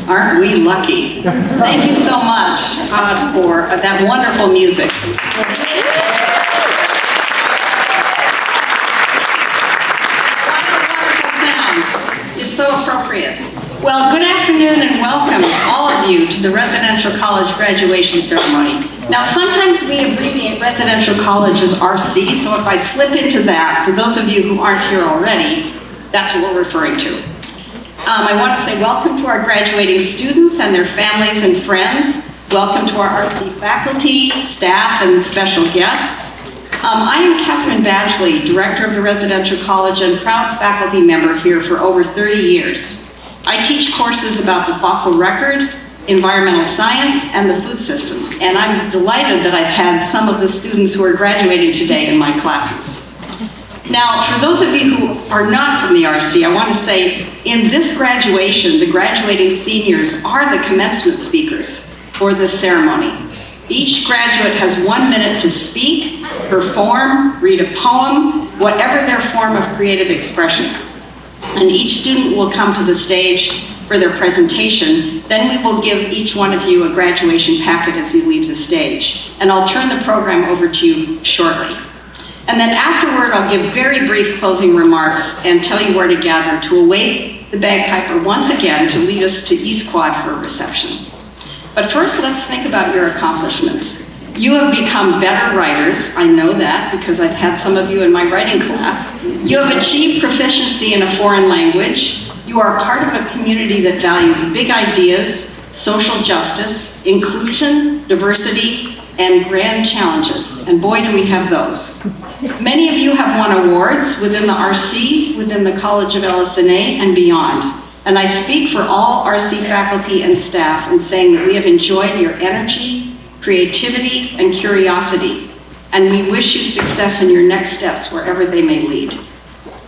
Aren't we lucky? Thank you so much, Todd, for that wonderful music. It's so appropriate. Well, good afternoon and welcome, all of you, to the residential college graduation ceremony. Now, sometimes we abbreviate residential college as RC, so if I slip into that, for those of you who aren't here already, that's what we're referring to. I want to say welcome to our graduating students and their families and friends. Welcome to our RC faculty, staff, and special guests. I am Catherine Badgley, Director of the Residential College and proud faculty member here for over 30 years. I teach courses about the fossil record, environmental science, and the food system. And I'm delighted that I've had some of the students who are graduating today in my classes. Now, for those of you who are not from the RC, I want to say in this graduation, the graduating seniors are the commencement speakers for this ceremony. Each graduate has 1 minute to speak, perform, read a poem, whatever their form of creative expression. And each student will come to the stage for their presentation. Then we will give each one of you a graduation packet as you leave the stage. And I'll turn the program over to you shortly. And then afterward, I'll give very brief closing remarks and tell you where to gather to await the bagpiper once again to lead us to East Quad for a reception. But first, let's think about your accomplishments. You have become better writers. I know that because I've had some of you in my writing class. You have achieved proficiency in a foreign language. You are part of a community that values big ideas, social justice, inclusion, diversity, and grand challenges. And boy, do we have those. Many of you have won awards within the RC, within the College of LS&A, and beyond. And I speak for all RC faculty and staff in saying that we have enjoyed your energy, creativity, and curiosity. And we wish you success in your next steps, wherever they may lead.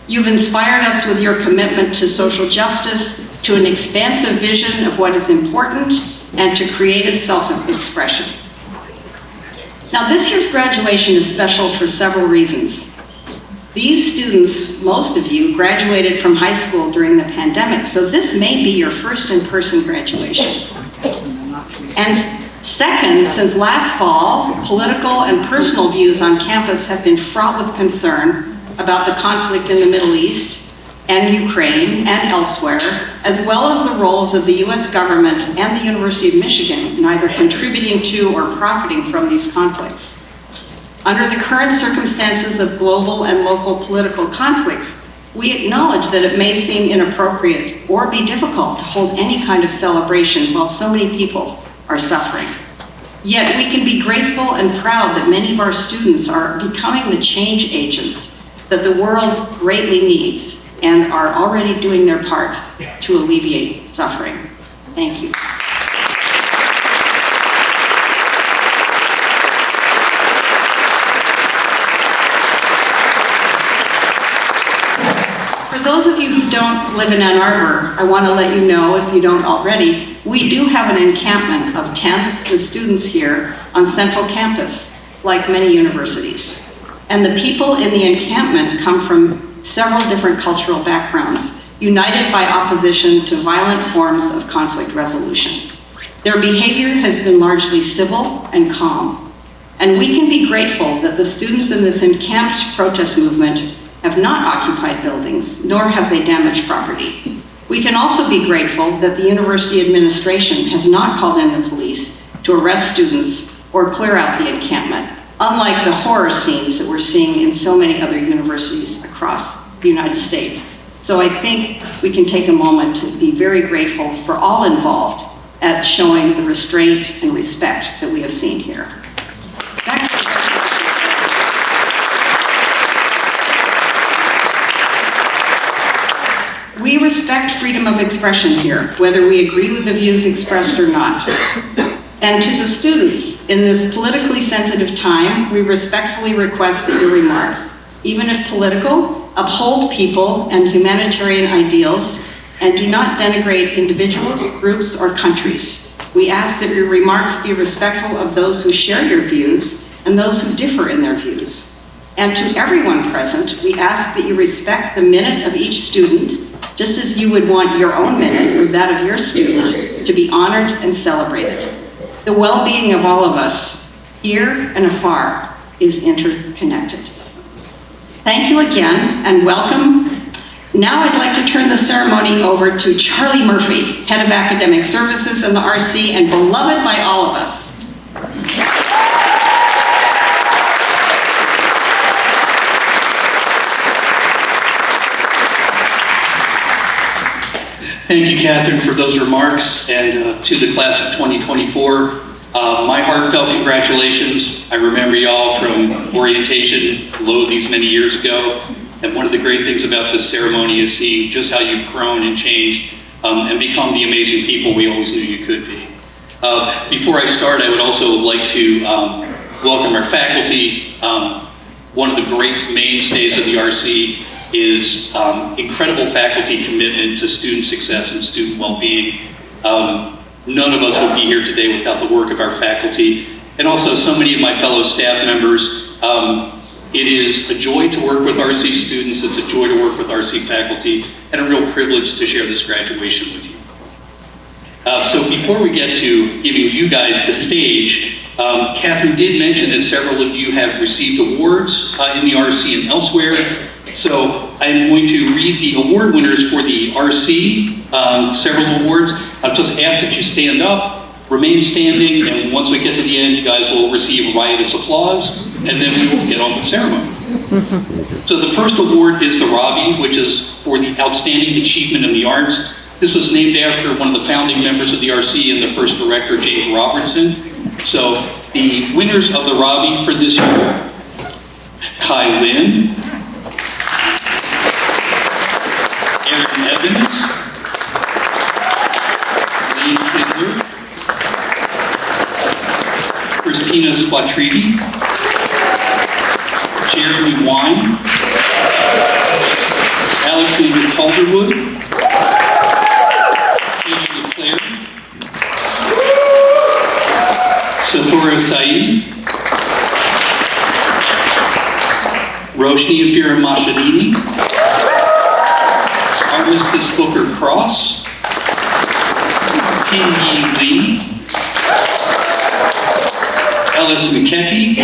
You've inspired us with your commitment to social justice, to an expansive vision of what is important, and to creative self-expression. Now, this year's graduation is special for several reasons. These students, most of you, graduated from high school during the pandemic, so this may be your first in-person graduation. And second, since last fall, political and personal views on campus have been fraught with concern about the conflict in the Middle East and Ukraine and elsewhere, as well as the roles of the US government and the University of Michigan in either contributing to or profiting from these conflicts. Under the current circumstances of global and local political conflicts, we acknowledge that it may seem inappropriate or be difficult to hold any kind of celebration while so many people are suffering. Yet we can be grateful and proud that many of our students are becoming the change agents that the world greatly needs and are already doing their part to alleviate suffering. Thank you. For those of you who don't live in Ann Arbor, I want to let you know, if you don't already, we do have an encampment of tents with students here on Central Campus, like many universities. And the people in the encampment come from several different cultural backgrounds, united by opposition to violent forms of conflict resolution. Their behavior has been largely civil and calm. And we can be grateful that the students in this encamped protest movement have not occupied buildings, nor have they damaged property. We can also be grateful that the university administration has not called in the police to arrest students or clear out the encampment, unlike the horror scenes that we're seeing in so many other universities across the United States. So I think we can take a moment to be very grateful for all involved at showing the restraint and respect that we have seen here. We respect freedom of expression here, whether we agree with the views expressed or not. And to the students, in this politically sensitive time, we respectfully request that your remarks, even if political, uphold people and humanitarian ideals, and do not denigrate individuals, groups, or countries. We ask that your remarks be respectful of those who share your views and those who differ in their views. And to everyone present, we ask that you respect the minute of each student, just as you would want your own minute or that of your student to be honored and celebrated. The well-being of all of us, here and afar, is interconnected. Thank you again, and welcome. Now I'd like to turn the ceremony over to Charlie Murphy, Head of Academic Services in the RC and beloved by all of us. Thank you, Catherine, for those remarks, and to the class of 2024. My heartfelt congratulations. I remember y'all from orientation below these many years ago, and one of the great things about this ceremony is seeing just how you've grown and changed and become the amazing people we always knew you could be. Before I start, I would also like to welcome our faculty. One of the great mainstays of the RC is incredible faculty commitment to student success and student well-being. None of us would be here today without the work of our faculty, and also so many of my fellow staff members. It is a joy to work with RC students, it's a joy to work with RC faculty, and a real privilege to share this graduation with you. So before we get to giving you guys the stage, Catherine did mention that several of you have received awards in the RC and elsewhere. So I'm going to read the award winners for the RC, several awards. I'll just ask that you stand up, remain standing, and once we get to the end, you guys will receive riotous applause, and then we will get on with the ceremony. So the first award is the Robbie, which is for the Outstanding Achievement in the Arts. This was named after one of the founding members of the RC and the first director, James Robertson. So the winners of the Robbie for this year, Kai Lin, Aaron Evans, Lane Kidler, Christina Squatriti, Jeremy Wine, Alexander Calderwood, Katie LeClaire, Sathura Saeed, Roshni Afira Mashadini, Armistice Booker Cross, Kim Yi Lee, Ellis McKetty,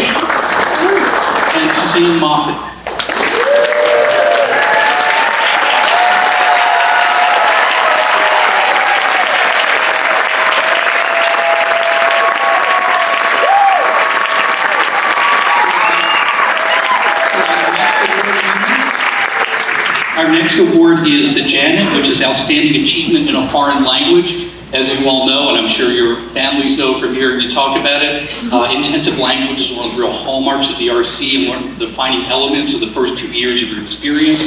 and Suzanne Moffat. Our next award is the Janet, which is Outstanding Achievement in a Foreign Language. As you all know, and I'm sure your families know from hearing you talk about it, intensive language is one of the real hallmarks of the RC and one of the defining elements of the first 2 years of your experience.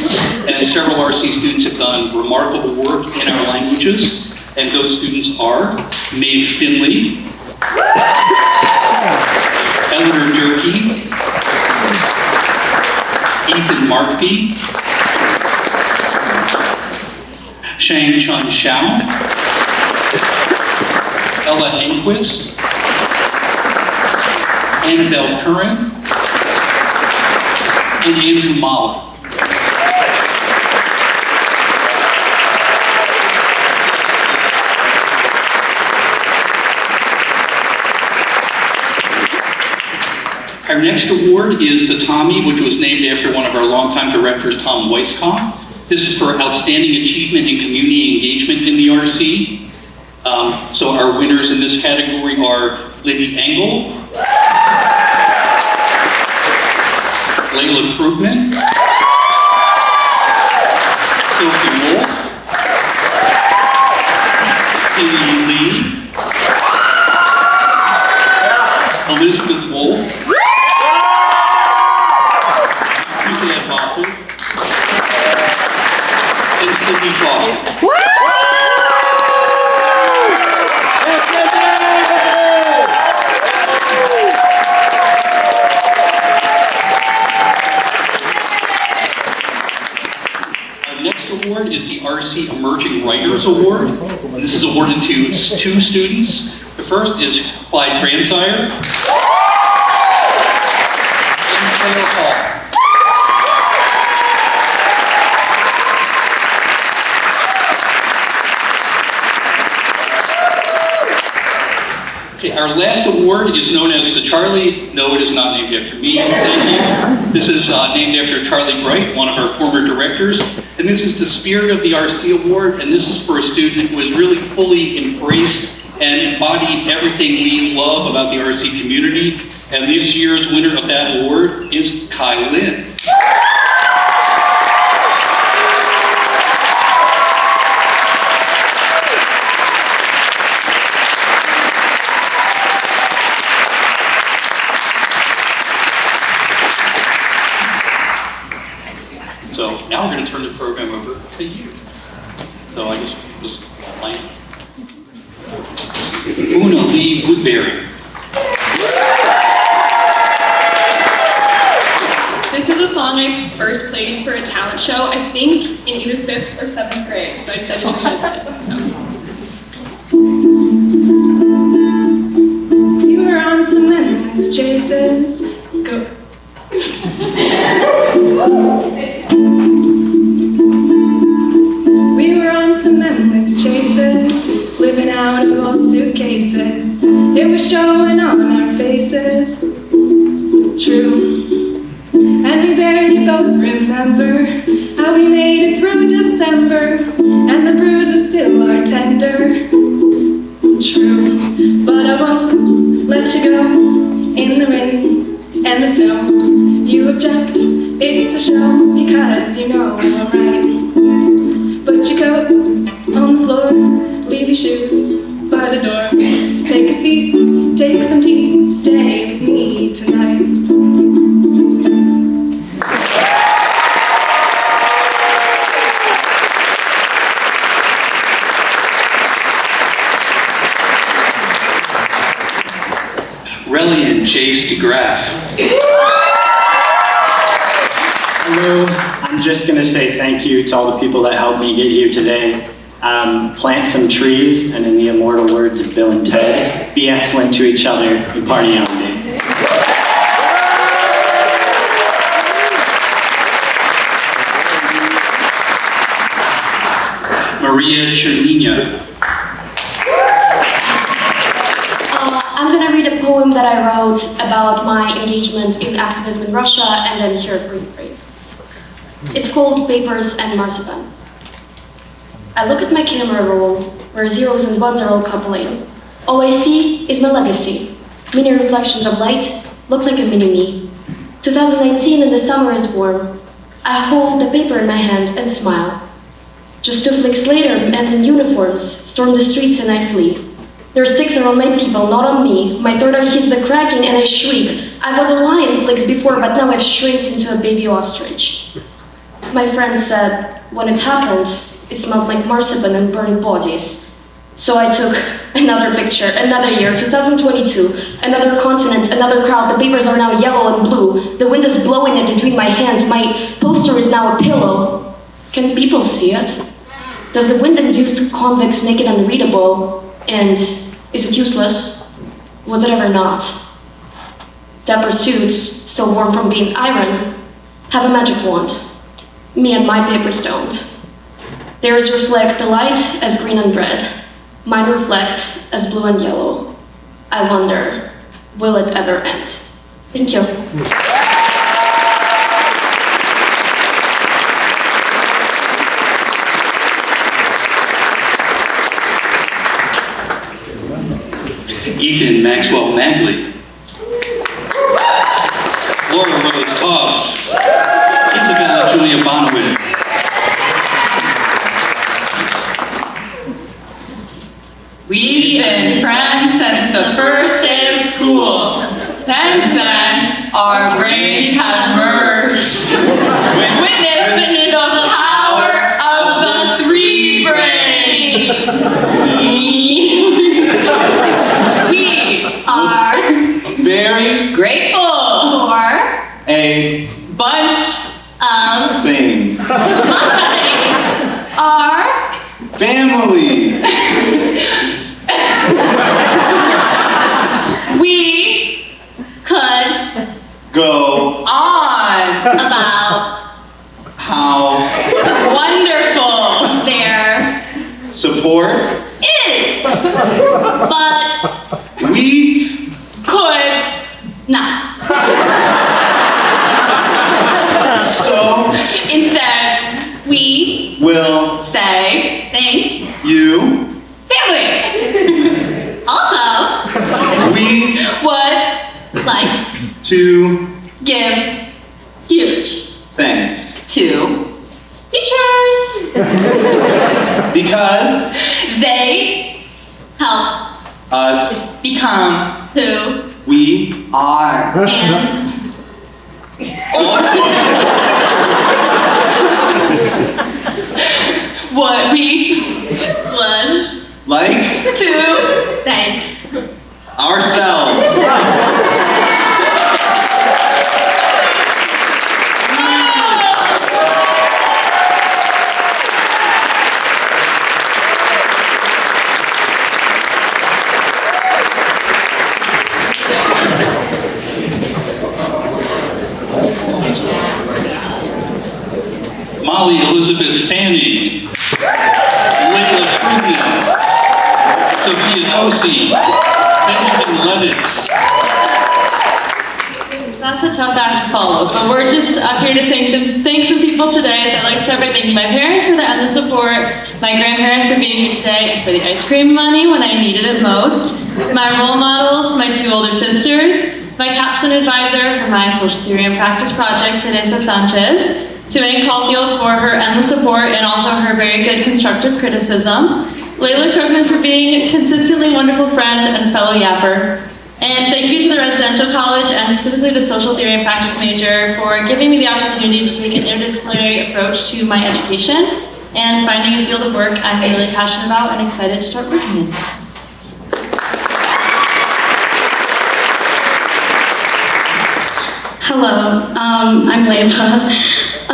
And several RC students have done remarkable work in our languages, and those students are Maeve Finley, Eleanor Durkee, Ethan Markby, Shang Chun Xiao, Ella Enquist, Annabelle Curran, and Andrew Mala. Our next award is the Tommy, which was named after one of our longtime directors, Tom Weisskopf. This is for Outstanding Achievement in Community Engagement in the RC. So our winners in this category are Libby Engel, Layla Krugman, Sophie Wolf, Tilly Lee, Elizabeth Wolf, Juliette Hoffel, and Sydney Foster. Award is the RC Emerging Writers Award. And this is awarded to 2 students. The first is Clyde Grandsire and Taylor Hall. our last award is known as the Charlie. No, it is not named after me. Thank you. This is named after Charlie Bright, one of our former directors. And this is the Spirit of the RC Award. And this is for a student who has really fully embraced and embodied everything we love about the RC community. And this year's winner of that award is Kai Lin. So now we're going to turn the program over to you. So I guess just line. Una Lee Woodbury. This is a song I first played for a talent show, I think in either 5th or 7th grade, so I decided to revisit it. We were on some endless chases. Go. We were on some endless chases, living out of old suitcases. It was showing on our faces. True. And we barely both remember how we made it through December, and the bruises still are tender. True. But I won't let you go in the rain and the snow. You object, it's a show because you know I'm right. Put your coat on the floor, leave your shoes by the door. Take a seat, take some tea, stay with me tonight. Relian Jace DeGraff. Hello, I'm just going to say thank you to all the people that helped me get here today. Plant some trees, and in the immortal words of Bill and Ted, be excellent to each other and party on day. Maria Chernina. I'm going to read a poem that I wrote about my engagement in activism in Russia and then here at Ukraine. It's called Papers and Marzipan. I look at my camera roll, where zeros and ones are all coupling. All I see is my legacy. Many reflections of light look like a mini-me. 2019 and the summer is warm. I hold the paper in my hand and smile. Just 2 flicks later, men in uniforms storm the streets and I flee. Their sticks are on my people, not on me. My third eye hits the cracking and I shriek. I was a lion flicks before, but now I've shrinked into a baby ostrich. My friend said, when it happened, it smelled like marzipan and burned bodies. So I took another picture, another year, 2022, another continent, another crowd. The papers are now yellow and blue. The wind is blowing it between my hands. My poster is now a pillow. Can people see it? Does the wind induce convicts naked and unreadable? And is it useless? Was it ever not? Dapper suits, still warm from being iron, have a magic wand. Me and my papers don't. Theirs reflect the light as green and red. Mine reflect as blue and yellow. I wonder, will it ever end? Thank you. Ethan Maxwell Badgley. Laura Rose Toff. Isabella Julia Bonowit. We've been friends since the first day of school. Since then, our brains have merged. Witness the power of the three brains. We are Very grateful for a bunch of thing. our Family. we could Go on about how wonderful their support is, but we Not. So Instead, we will say thank you, family. Also, we would like to give huge thanks to teachers. because They helped us, become who we are and also what we would like to thank ourselves. Molly Elizabeth Fanning, Layla Krugman, Sophia Tosi, Benjamin Levitt. That's a tough act to follow, but we're just up here to thank some people today. So I'd like to start by thanking my parents for the endless support, my grandparents for being here today, and for the ice cream money when I needed it most, my role models, my 2 older sisters, my capstone advisor for my social theory and practice project, Teresa Sanchez, to Anne Caulfield for her endless support and also her very good constructive criticism, Layla Krugman for being a consistently wonderful friend and fellow yapper, and thank you to the residential college and specifically the social theory and practice major for giving me the opportunity to take an interdisciplinary approach to my education and finding a field of work I'm really passionate about and excited to start working in. Hello, I'm Layla. I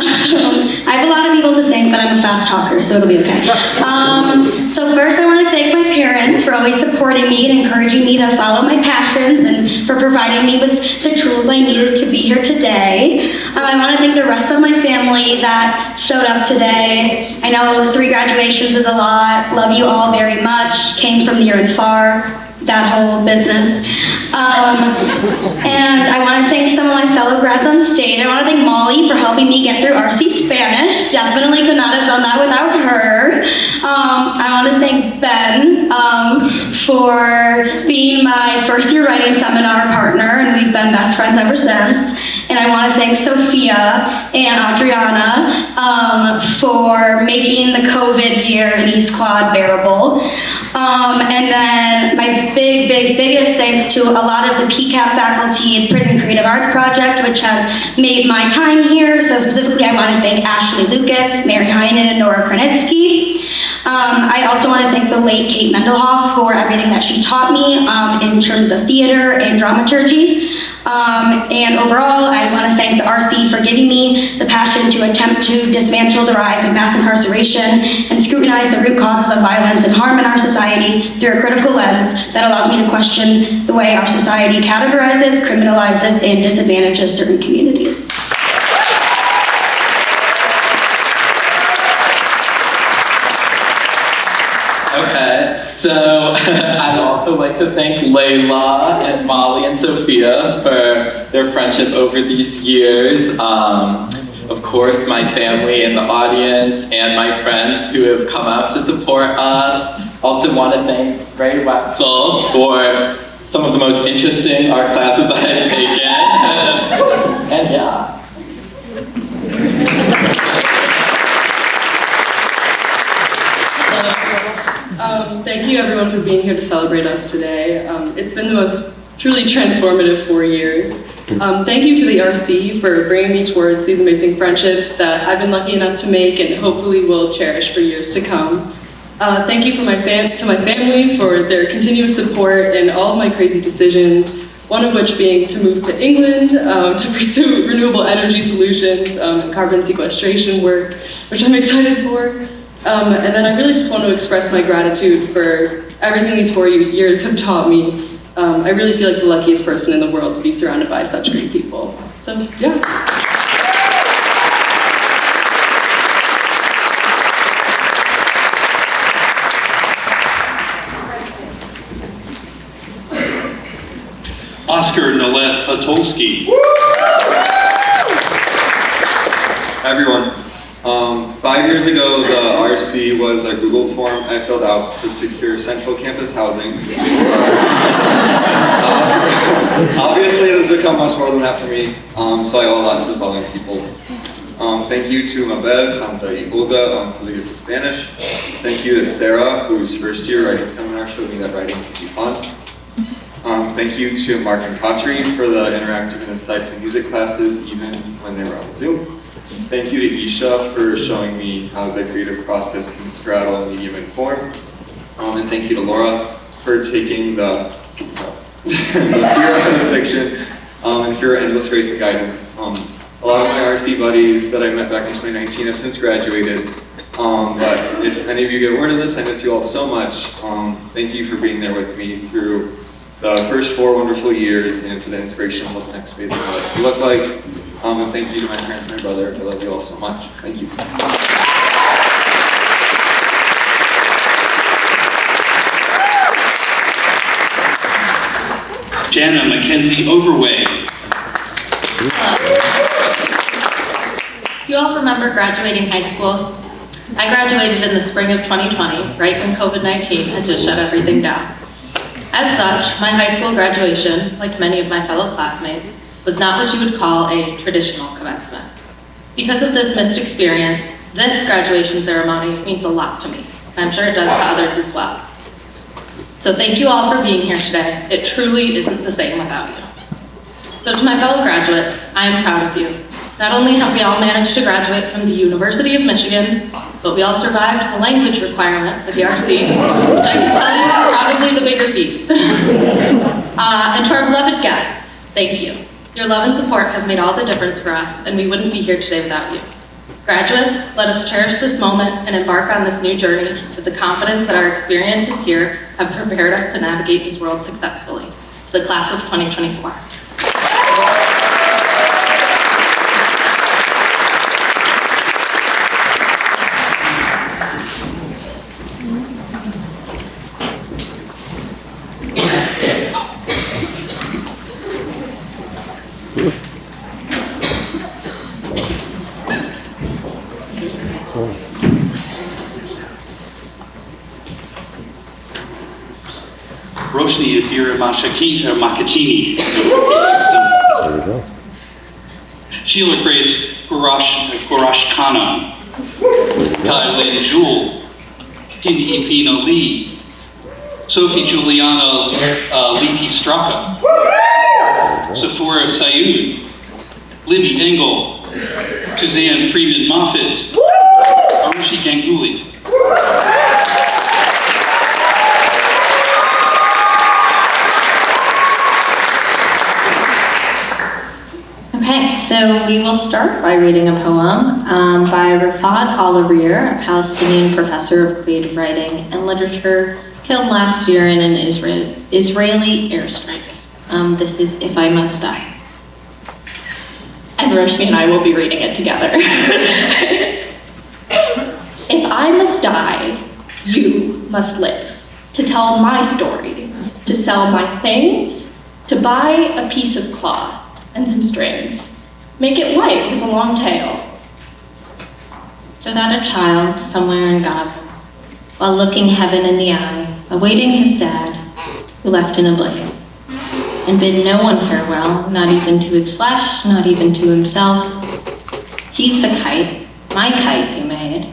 have a lot of people to thank, but I'm a fast talker, so it'll be okay. So first I want to thank my parents for always supporting me and encouraging me to follow my passions and for providing me with the tools I needed to be here today. I want to thank the rest of my family that showed up today. I know 3 graduations is a lot. Love you all very much. Came from near and far. That whole business. And I want to thank some of my fellow grads on stage. I want to thank Molly for helping me get through RC Spanish. Definitely could not have done that without her. I want to thank Ben for being my first year writing seminar partner, and we've been best friends ever since. And I want to thank Sophia and Adriana for making the COVID year in East Quad bearable. And then my biggest thanks to a lot of the PCAP faculty and Prison Creative Arts Project, which has made my time here. So specifically, I want to thank Ashley Lucas, Mary Heinen, and Nora Krenetsky. I also want to thank the late Kate Mendelhoff for everything that she taught me in terms of theater and dramaturgy. And overall, I want to thank the RC for giving me the passion to attempt to dismantle the rise of mass incarceration and scrutinize the root causes of violence and harm in our society through a critical lens that allows me to question the way our society categorizes, criminalizes, and disadvantages certain communities. Okay, so I'd also like to thank Layla and Molly and Sophia for their friendship over these years. Of course, my family in the audience and my friends who have come out to support us. Also want to thank Ray Wetzel for some of the most interesting art classes I've taken. And yeah. Thank you everyone for being here to celebrate us today. It's been the most truly transformative 4 years. Thank you to the RC for bringing me towards these amazing friendships that I've been lucky enough to make and hopefully will cherish for years to come. Thank you to my family for their continuous support in all of my crazy decisions, one of which being to move to England to pursue renewable energy solutions and carbon sequestration work, which I'm excited for. And then I really just want to express my gratitude for everything these 4 years have taught me. I really feel like the luckiest person in the world to be surrounded by such great people. So, yeah. Oscar Nolette Patolsky. Hi everyone. 5 years ago, the RC was a Google form I filled out to secure central campus housing. Obviously, it has become much more than that for me, so I owe a lot to the following people. Thank you to Mabel, Sandra, y Olga for the gift of Spanish. Thank you to Sarah, whose first year writing seminar showed me that writing can be fun. Thank you to Mark and Katri for the interactive and insightful music classes, even when they were on Zoom. Thank you to Isha for showing me how the creative process can straddle medium and form. And thank you to Laura for taking the fear of the fiction and for your endless grace and guidance. A lot of my RC buddies that I met back in 2019 have since graduated. But if any of you get word of this, I miss you all so much. Thank you for being there with me through the first 4 wonderful years and for the inspiration of what the next phase of my life will look like. And thank you to my parents and my brother. I love you all so much. Thank you. Jana Mackenzie Overway. Do you all remember graduating high school? I graduated in the spring of 2020, right when COVID-19 had just shut everything down. As such, my high school graduation, like many of my fellow classmates, was not what you would call a traditional commencement. Because of this missed experience, this graduation ceremony means a lot to me. I'm sure it does to others as well. So thank you all for being here today. It truly isn't the same without you. So to my fellow graduates, I am proud of you. Not only have we all managed to graduate from the University of Michigan, but we all survived the language requirement for the RC, which I can tell you is probably the bigger feat. And to our beloved guests, thank you. Your love and support have made all the difference for us, and we wouldn't be here today without you. Graduates, let us cherish this moment and embark on this new journey with the confidence that our experiences here have prepared us to navigate this world successfully. The class of 2024. Roshni Adira Makachini. Sheila Grace Gorashkana. Kylene Jewel. Ifina Lee. Sophie Juliana Liti Straka. Sephora Sayud. Libby Engel. Suzanne Freeman Moffitt. Arushi Ganguly. Okay, so we will start by reading a poem by Rafat Al-Arir, a Palestinian professor of creative writing and literature, killed last year in an Israeli airstrike. This is If I Must Die. And Roshni and I will be reading it together. If I must die, you must live, to tell my story, to sell my things, to buy a piece of cloth and some strings, make it white with a long tail, so that a child somewhere in Gaza, while looking heaven in the eye, awaiting his dad, who left in a blaze, and bid no one farewell, not even to his flesh, not even to himself, sees the kite, my kite you made,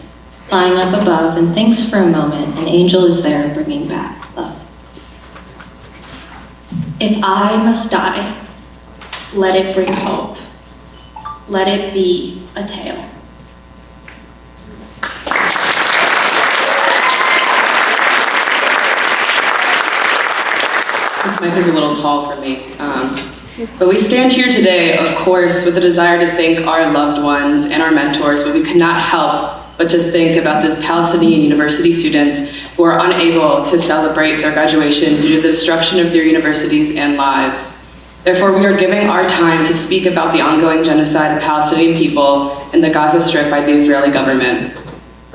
flying up above, and thinks for a moment an angel is there bringing back love. If I must die, let it bring hope. Let it be a tale. This mic is a little tall for me. But we stand here today, of course, with a desire to thank our loved ones and our mentors, but we could not help but to think about the Palestinian university students who are unable to celebrate their graduation due to the destruction of their universities and lives. Therefore, we are giving our time to speak about the ongoing genocide of Palestinian people in the Gaza Strip by the Israeli government.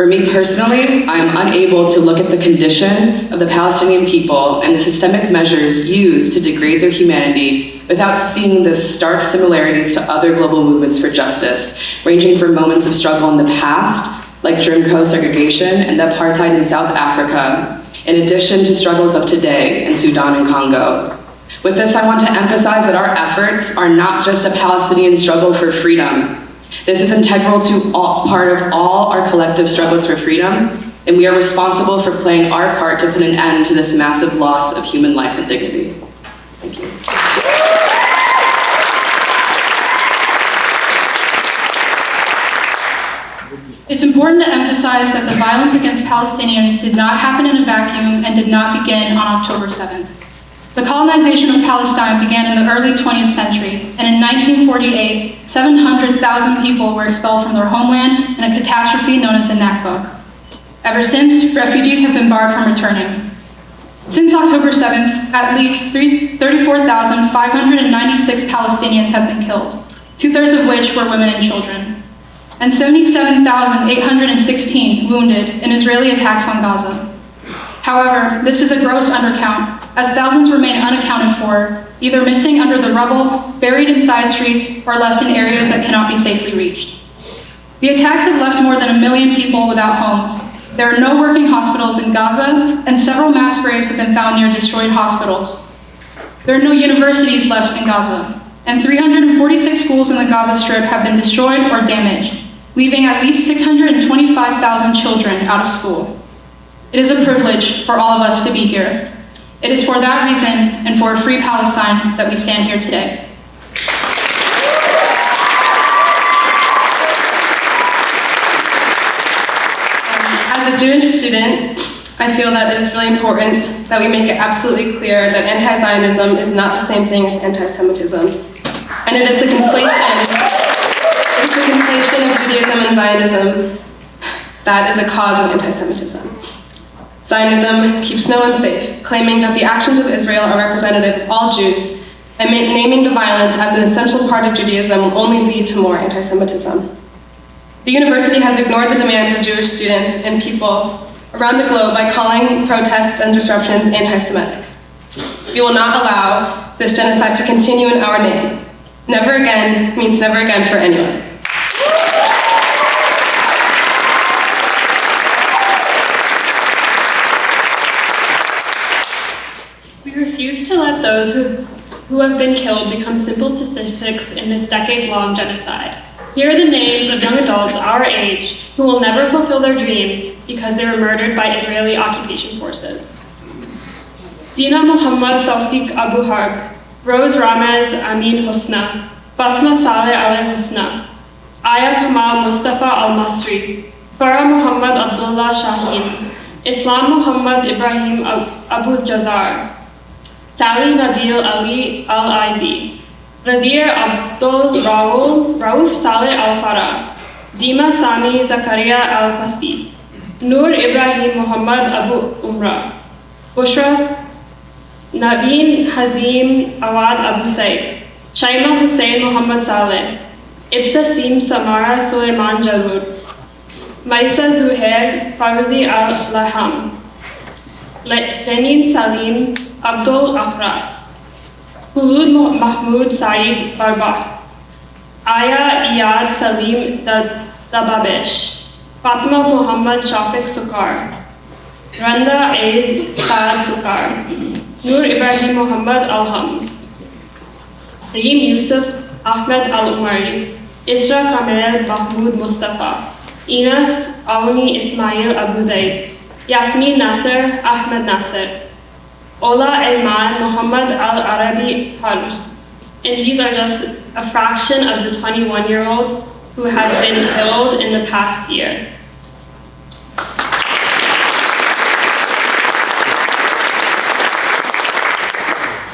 For me personally, I am unable to look at the condition of the Palestinian people and the systemic measures used to degrade their humanity without seeing the stark similarities to other global movements for justice, ranging from moments of struggle in the past, like Jim Crow segregation and apartheid in South Africa, in addition to struggles of today in Sudan and Congo. With this, I want to emphasize that our efforts are not just a Palestinian struggle for freedom. This is integral to part of all our collective struggles for freedom, and we are responsible for playing our part to put an end to this massive loss of human life and dignity. Thank you. It's important to emphasize that the violence against Palestinians did not happen in a vacuum and did not begin on October 7th. The colonization of Palestine began in the early 20th century, and in 1948, 700,000 people were expelled from their homeland in a catastrophe known as the Nakba. Ever since, refugees have been barred from returning. Since October 7th, at least 34,596 Palestinians have been killed, 2/3 of which were women and children, and 77,816 wounded in Israeli attacks on Gaza. However, this is a gross undercount, as thousands remain unaccounted for, either missing under the rubble, buried in side streets, or left in areas that cannot be safely reached. The attacks have left more than 1 million people without homes. There are no working hospitals in Gaza, and several mass graves have been found near destroyed hospitals. There are no universities left in Gaza, and 346 schools in the Gaza Strip have been destroyed or damaged, leaving at least 625,000 children out of school. It is a privilege for all of us to be here. It is for that reason and for a free Palestine that we stand here today. As a Jewish student, I feel that it is really important that we make it absolutely clear that anti-Zionism is not the same thing as anti-Semitism. And it is the conflation of Judaism and Zionism that is a cause of anti-Semitism. Zionism keeps no one safe, claiming that the actions of Israel are representative of all Jews, and naming the violence as an essential part of Judaism will only lead to more anti-Semitism. The university has ignored the demands of Jewish students and people around the globe by calling protests and disruptions anti-Semitic. We will not allow this genocide to continue in our name. Never again means never again for anyone. We refuse to let those who have been killed become simple statistics in this decades-long genocide. Here are the names of young adults our age who will never fulfill their dreams because they were murdered by Israeli occupation forces. Dina Muhammad Tawfiq Abu Harb, Rose Ramez Amin Husna, Basma Saleh Ali Husna, Aya Kamal Mustafa Al-Masri, Farah Muhammad Abdullah Shaheen, Islam Muhammad Ibrahim Abu Jazar, Sally Nabil Ali Al-Aidi, Radir Abdul Rauf Saleh Al-Farah, Dima Sami Zakaria Al-Fasi, Noor Ibrahim Muhammad Abu Umrah, Bushra Naveen Hazim Awad Abu Saif, Shaima Hussein Muhammad Saleh, Ibtasim Samara Suleiman Jalud, Maisa Zuhair Fawzi Al-Laham, Lenin Salim Abdul Akras, Hulud Mahmoud Saeed Barbah, Aya Iyad Salim Dababesh, Fatma Muhammad Shafiq Sukar, Randa Aid Saad Sukar, Noor Ibrahim Muhammad Al-Hams, Reem Yusuf Ahmed Al-Umari, Isra Kamel Mahmoud Mustafa, Inas Awni Ismail Abu Zaid, Yasmin Nasser Ahmed Nasser, Ola Ayman Muhammad Al-Arabi Harus. And these are just a fraction of the 21-year-olds who have been killed in the past year.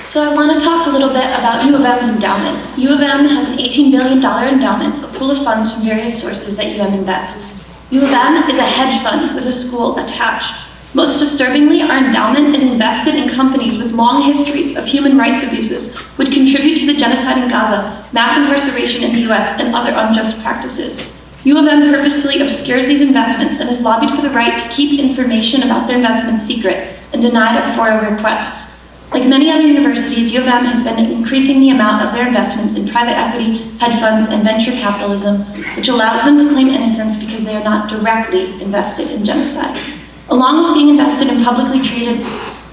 So I want to talk a little bit about U of M's endowment. U of M has an $18 billion endowment, a pool of funds from various sources that UM invests. U of M is a hedge fund with a school attached. Most disturbingly, our endowment is invested in companies with long histories of human rights abuses, which contribute to the genocide in Gaza, mass incarceration in the US, and other unjust practices. U of M purposefully obscures these investments and has lobbied for the right to keep information about their investments secret and denied our FOIA requests. Like many other universities, U of M has been increasing the amount of their investments in private equity, hedge funds, and venture capitalism, which allows them to claim innocence because they are not directly invested in genocide. Along with being invested in publicly traded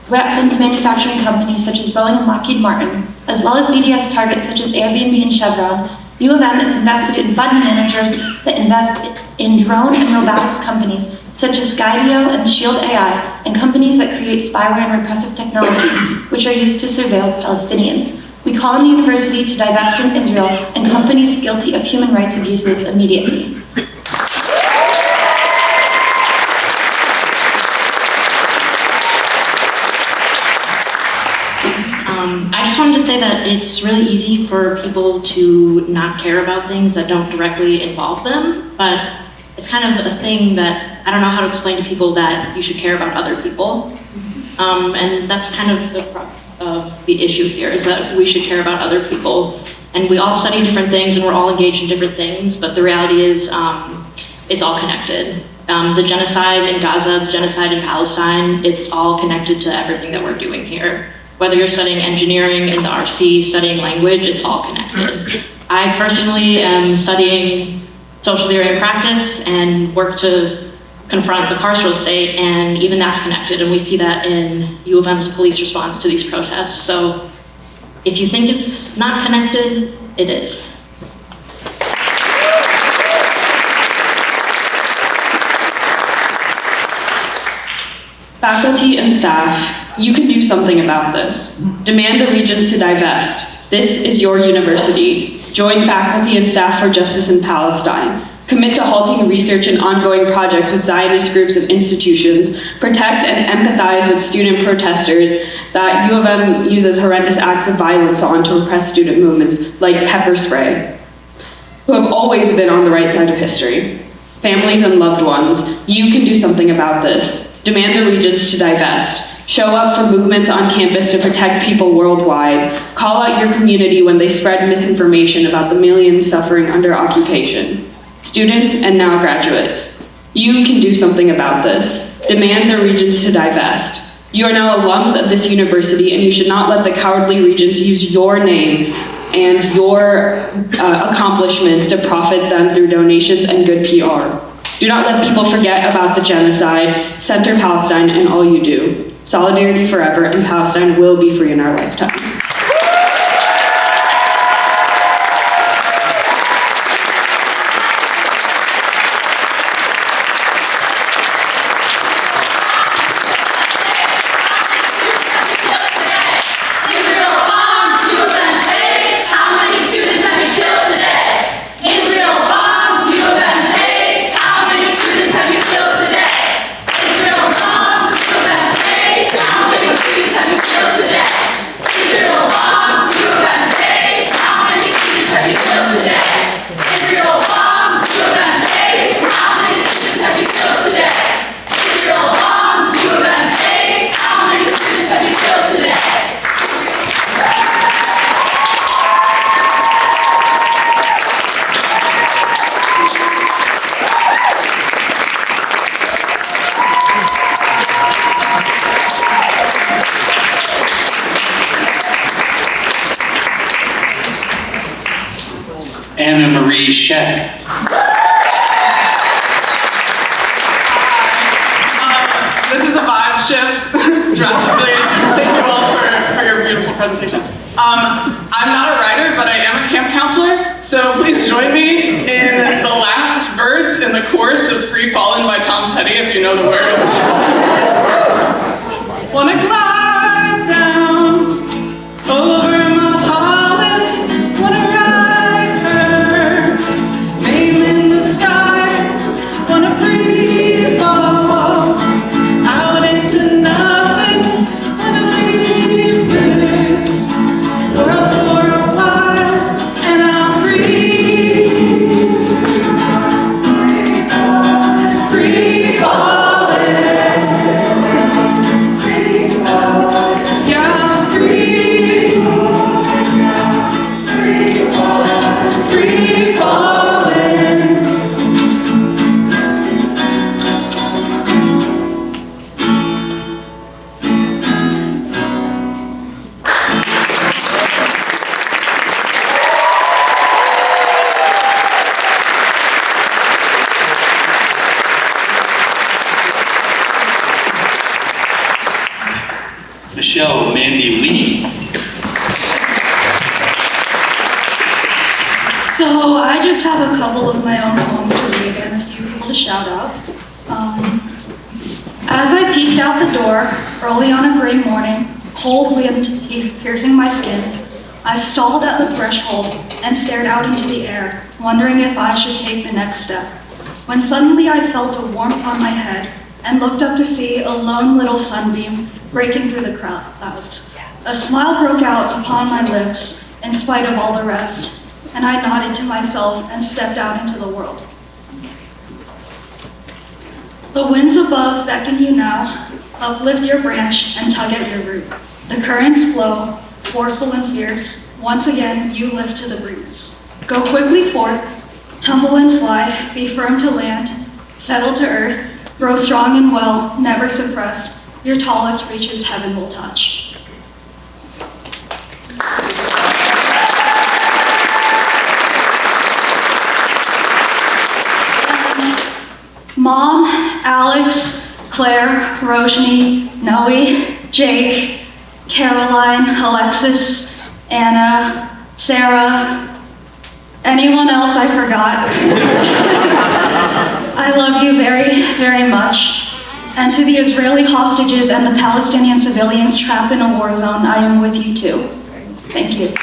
weapons manufacturing companies such as Boeing and Lockheed Martin, as well as BDS targets such as Airbnb and Chevron, U of M is invested in fund managers that invest in drone and robotics companies such as Skydio and Shield AI, and companies that create spyware and repressive technologies which are used to surveil Palestinians. We call on the university to divest from Israel and companies guilty of human rights abuses immediately. I just wanted to say that it's really easy for people to not care about things that don't directly involve them, but it's kind of a thing that I don't know how to explain to people that you should care about other people. And that's kind of the crux of the issue here, is that we should care about other people. And we all study different things and we're all engaged in different things, but the reality is it's all connected. The genocide in Gaza, the genocide in Palestine, it's all connected to everything that we're doing here. Whether you're studying engineering in the RC, studying language, it's all connected. I personally am studying social theory and practice and work to confront the carceral state, and even that's connected, and we see that in U of M's police response to these protests. So if you think it's not connected, it is. Faculty and staff, you can do something about this. Demand the regents to divest. This is your university. Join faculty and staff for justice in Palestine. Commit to halting research and ongoing projects with Zionist groups and institutions. Protect and empathize with student protesters that U of M uses horrendous acts of violence on to repress student movements, like pepper spray, who have always been on the right side of history. Families and loved ones, you can do something about this. Demand the regents to divest. Show up for movements on campus to protect people worldwide. Call out your community when they spread misinformation about the millions suffering under occupation. Students and now graduates, you can do something about this. Demand the regents to divest. You are now alums of this university, and you should not let the cowardly regents use your name and your accomplishments to profit them through donations and good PR. Do not let people forget about the genocide, center Palestine, and all you do. Solidarity forever, and Palestine will be free in our lifetimes. Sheck. This is a vibe shift drastically. Thank you all for your beautiful presentation. I'm not a writer, but I am a camp counselor, so please join me in the last verse in the chorus of Free Fallin' by Tom Petty, if you know the words. Wanna glide down over my Holland, wanna ride her, name in the sky, wanna free fall, out into nothing, wanna leave this world for a while, and I'm free falling. So I just have a couple of my own poems to read and a few people to shout out. As I peeked out the door, early on a gray morning, cold wind piercing my skin, I stalled at the threshold and stared out into the air, wondering if I should take the next step. When suddenly I felt a warmth on my head and looked up to see a lone little sunbeam breaking through the clouds. A smile broke out upon my lips in spite of all the rest, and I nodded to myself and stepped out into the world. The winds above beckon you now, uplift your branch and tug at your root. The currents flow, forceful and fierce, once again you lift to the breeze. Go quickly forth, tumble and fly, be firm to land, settle to earth, grow strong and well, never suppressed, your tallest reaches heaven will touch. Mom, Alex, Claire, Roshni, Noe, Jake, Caroline, Alexis, Anna, Sarah, anyone else I forgot. I love you very, very much. And to the Israeli hostages and the Palestinian civilians trapped in a war zone, I am with you too. Thank you.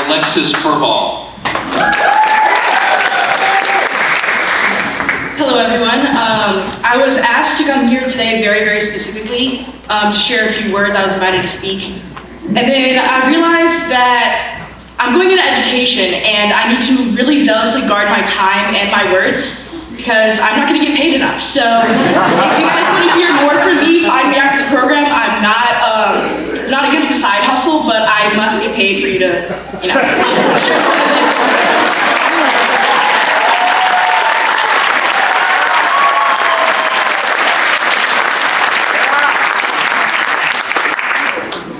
Alexis Perhall. Hello everyone. I was asked to come here today very, very specifically to share a few words. I was invited to speak. And then I realized that I'm going into education and I need to really zealously guard my time and my words because I'm not going to get paid enough. So if you guys want to hear more from me, find me after the program. I'm not against the side hustle, but I must get paid for you to, share more of this.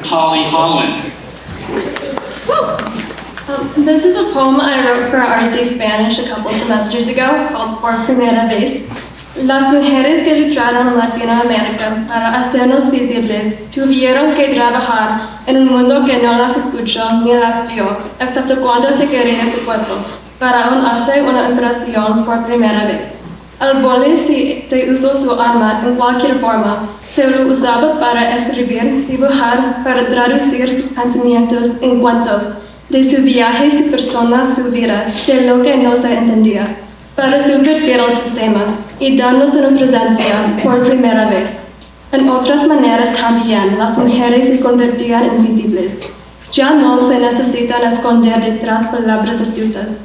Holly Holland. This is a poem I wrote for RC Spanish a couple semesters ago called Por Primera Vez. Las mujeres que lucharon en Latinoamérica para hacernos visibles tuvieron que trabajar en un mundo que no las escuchó ni las vio, excepto cuando se quería su cuerpo, para aún hacer una impresión por primera vez. Al boli se usó su arma en cualquier forma. Se lo usaba para escribir, dibujar, para traducir sus pensamientos en cuentos, de su viaje, su persona, su vida, de lo que no se entendía, para subvertir el sistema y darnos una presencia por primera vez. En otras maneras también, las mujeres se convertían en visibles. Ya no se necesitan esconder detrás palabras astutas,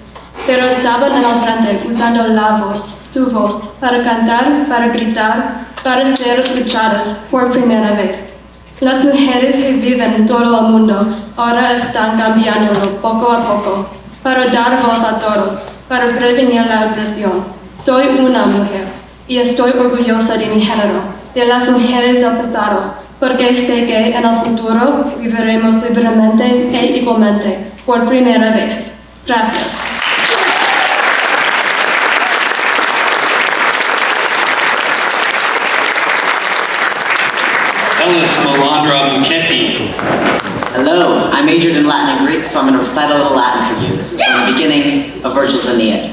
pero estaban en el frente usando la voz, su voz, para cantar, para gritar, para ser escuchadas por primera vez. Las mujeres que viven en todo el mundo ahora están cambiándolo poco a poco, para dar voz a todos, para prevenir la opresión. Soy una mujer y estoy orgullosa de mi género, de las mujeres del pasado, porque sé que en el futuro viviremos libremente e igualmente por primera vez. Gracias. Ellis Melandra Muketti. Hello, I majored in Latin and Greek, so I'm going to recite a little Latin for you. This is from the beginning of Virgil's Aeneid.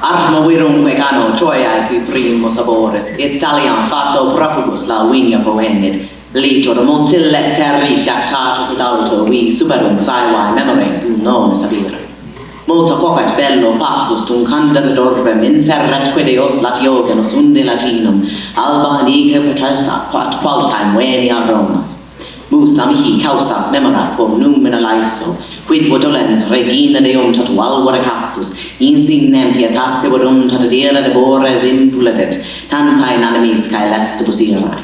Arma virum vegano joiae qui primo sabores, Italiam facto profugus la vigna poenit, litor montille terri jactatus et alto, vi superum saevae memore non sapere. Multa quoquat bello passus tum candida dorbem inferret quideos latiogenus unde latinum, alba nice petresa qualtime venia Roma. Musa mihi causas memora quo numina laiso, quid votolens regina deum tatu alvora cassus, insignem pietate vorum tatu diela labores impuletet, tantae animis cae lestibus irae.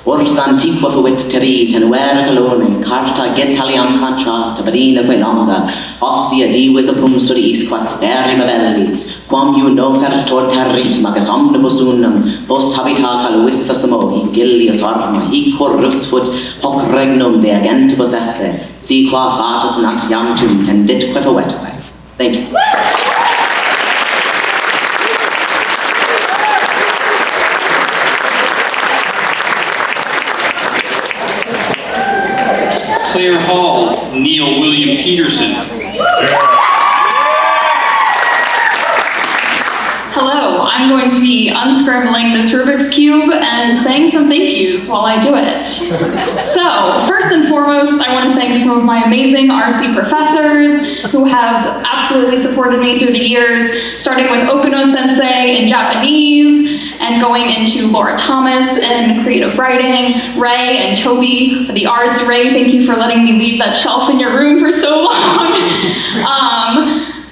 Ors antiqua fuit terri tenuere colone, carta getaliam contra, tabadina que longa, ossia divis apum studiis quas veri belli, quam you no fertor terris magas omnibus unum, post habita caluissa samohi, gilius arma, hic horrus fut, hoc regnum de agentibus esse, si qua fatus nat iantum tenditque foetque. Thank you. Claire Hall, Neil William Peterson. Hello, I'm going to be unscrambling this Rubik's Cube and saying some thank yous while I do it. So, first and foremost, I want to thank some of my amazing RC professors who have absolutely supported me through the years, starting with Okuno Sensei in Japanese, and going into Laura Thomas in creative writing, Ray and Toby for the arts. Ray, thank you for letting me leave that shelf in your room for so long.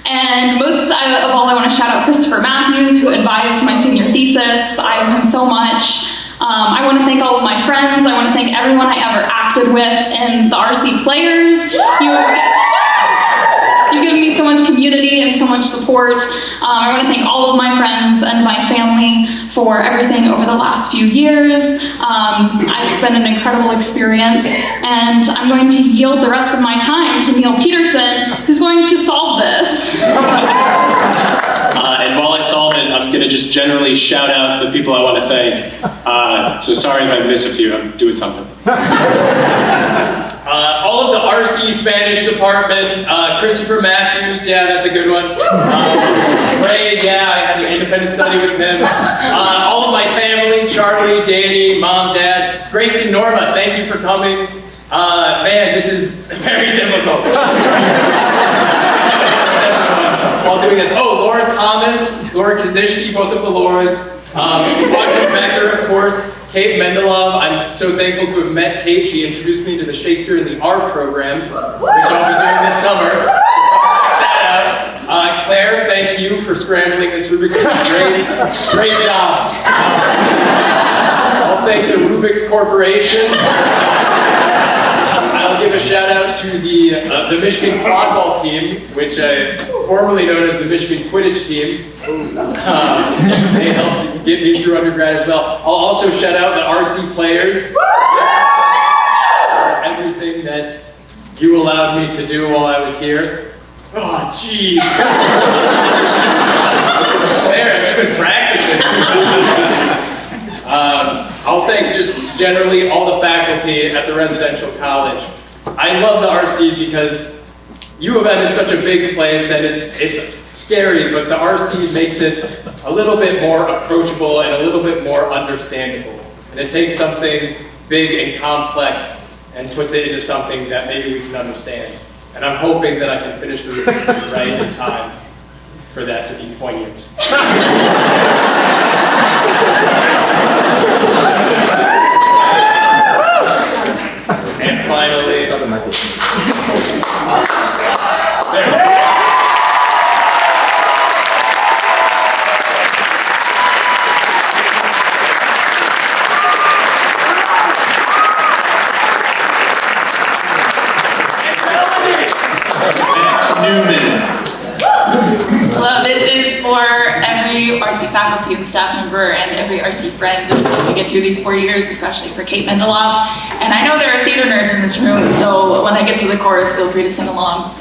And most of all, I want to shout out Christopher Matthews, who advised my senior thesis. I owe him so much. I want to thank all of my friends. I want to thank everyone I ever acted with and the RC players. You've given me so much community and so much support. I want to thank all of my friends and my family for everything over the last few years. It's been an incredible experience, and I'm going to yield the rest of my time to Neil Peterson, who's going to solve this. And while I solve it, I'm going to just generally shout out the people I want to thank. So sorry if I miss a few, I'm doing something. All of the RC Spanish department, Christopher Matthews, yeah, that's a good one. Ray, yeah, I had an independent study with him. All of my family, Charlie, Danny, Mom, Dad, Grace and Norma, thank you for coming. Man, this is very difficult. While doing this, Laura Thomas, Laura Kazishki, both of the Lauras, Audrey Becker, of course, Kate Mendelov. I'm so thankful to have met Kate. She introduced me to the Shakespeare in the Art program, which I'll be doing this summer. So check that out. Claire, thank you for scrambling this Rubik's Cube. Great job. I'll thank the Rubik's Corporation. I'll give a shout out to the Michigan quadball team, which formerly known as the Michigan Quidditch team. They helped get me through undergrad as well. I'll also shout out the RC players for everything that you allowed me to do while I was here. Oh, jeez. There, I've been practicing. I'll thank just generally all the faculty at the residential college. I love the RC because U of M is such a big place and it's scary, but the RC makes it a little bit more approachable and a little bit more understandable. And it takes something big and complex and puts it into something that maybe we can understand. And I'm hoping that I can finish the Rubik's Cube right in time for that to be poignant. And finally, there. Hello, this is for every RC faculty and staff member and every RC friend that's helped me get through these 4 years, especially for Kate Mendelsohn. And I know there are theater nerds in this room, so when I get to the chorus, feel free to sing along.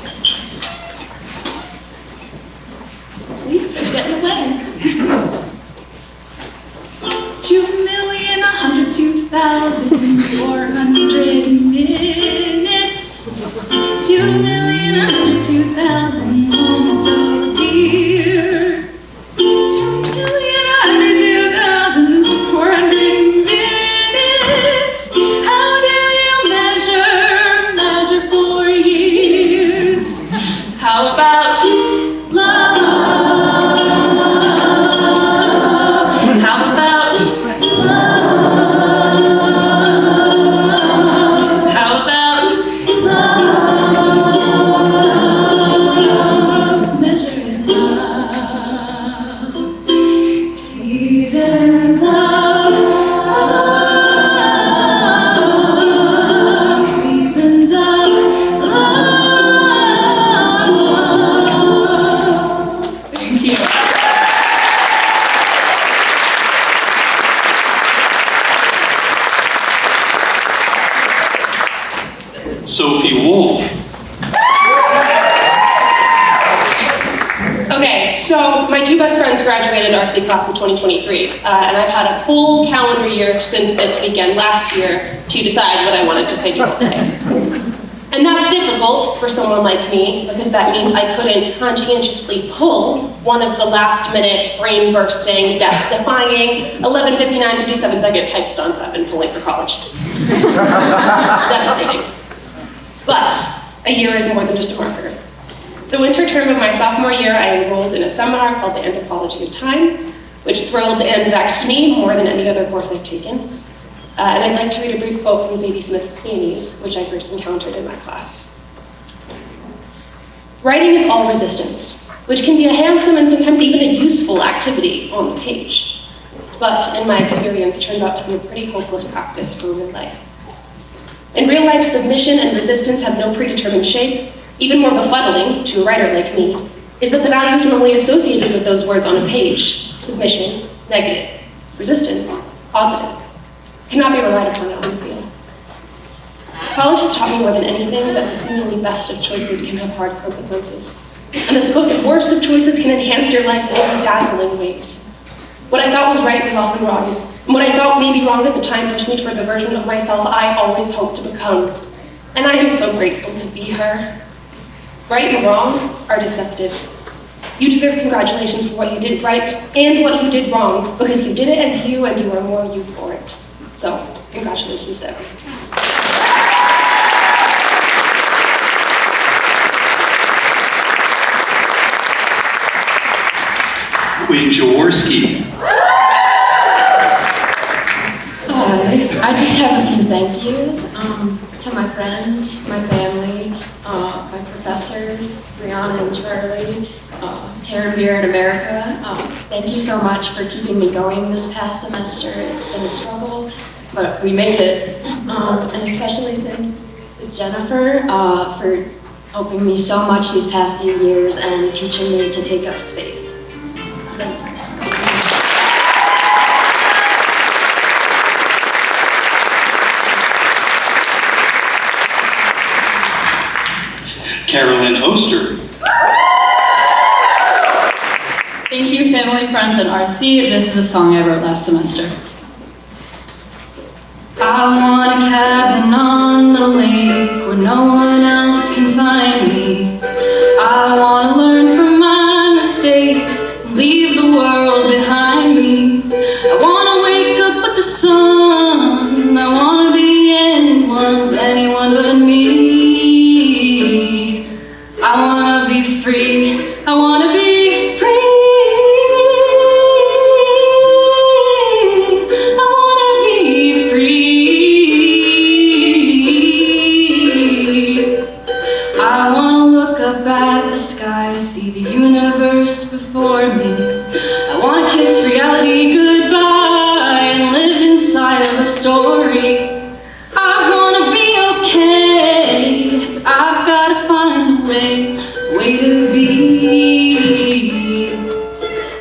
Sleep's gonna get in the way. 2,102,400 minutes. 2,102,000 moments so dear. 2,102,400 minutes. How do you measure 4 years? How about love? How about love? How about love? Measuring love. Seasons of love. Seasons of love. Thank you. Sophie Wolf. Okay, so my two best friends graduated RC class in 2023, and I've had a full calendar year since this weekend last year to decide what I wanted to say to you all today. And that's difficult for someone like me, because that means I couldn't conscientiously pull one of the last-minute, brain-bursting, death-defying, 11:59, 57-second type stunts I've been pulling for college. Devastating. But a year is more than just a marker. The winter term of my sophomore year, I enrolled in a seminar called The Anthropology of Time, which thrilled and vexed me more than any other course I've taken. And I'd like to read a brief quote from Zadie Smith's Peonies, which I first encountered in my class. Writing is all resistance, which can be a handsome and sometimes even a useful activity on the page, but in my experience turns out to be a pretty hopeless practice for real life. In real life, submission and resistance have no predetermined shape. Even more befuddling, to a writer like me, is that the values normally associated with those words on a page, submission, negative, resistance, positive, cannot be relied upon out in the field. College has taught me more than anything that the seemingly best of choices can have hard consequences, and the supposed worst of choices can enhance your life in dazzling ways. What I thought was right was often wrong, and what I thought may be wrong at the time pushed me toward the version of myself I always hoped to become. And I am so grateful to be her. Right and wrong are deceptive. You deserve congratulations for what you did right and what you did wrong, because you did it as you and you are more you for it. So, congratulations to everyone. Queen Jaworski. I just have a few thank yous to my friends, my family, my professors, Brianna and Charlie, Taryn Beer in America. Thank you so much for keeping me going this past semester. It's been a struggle, but we made it. And especially thank you to Jennifer for helping me so much these past few years and teaching me to take up space. Thank you. Carolyn Oster. Thank you, family, friends, and RC. This is a song I wrote last semester. I want a cabin on the lake where no one else can find me. I want to learn from my mistakes and leave the world behind me. I want to wake up with the sun. I want to be anyone but me. I want to be free. I want to be free. I want to be free. I want to look up at the sky, see the universe before me. I want to kiss reality goodbye and live inside of a story. I want to be okay, but I've got to find a way to be.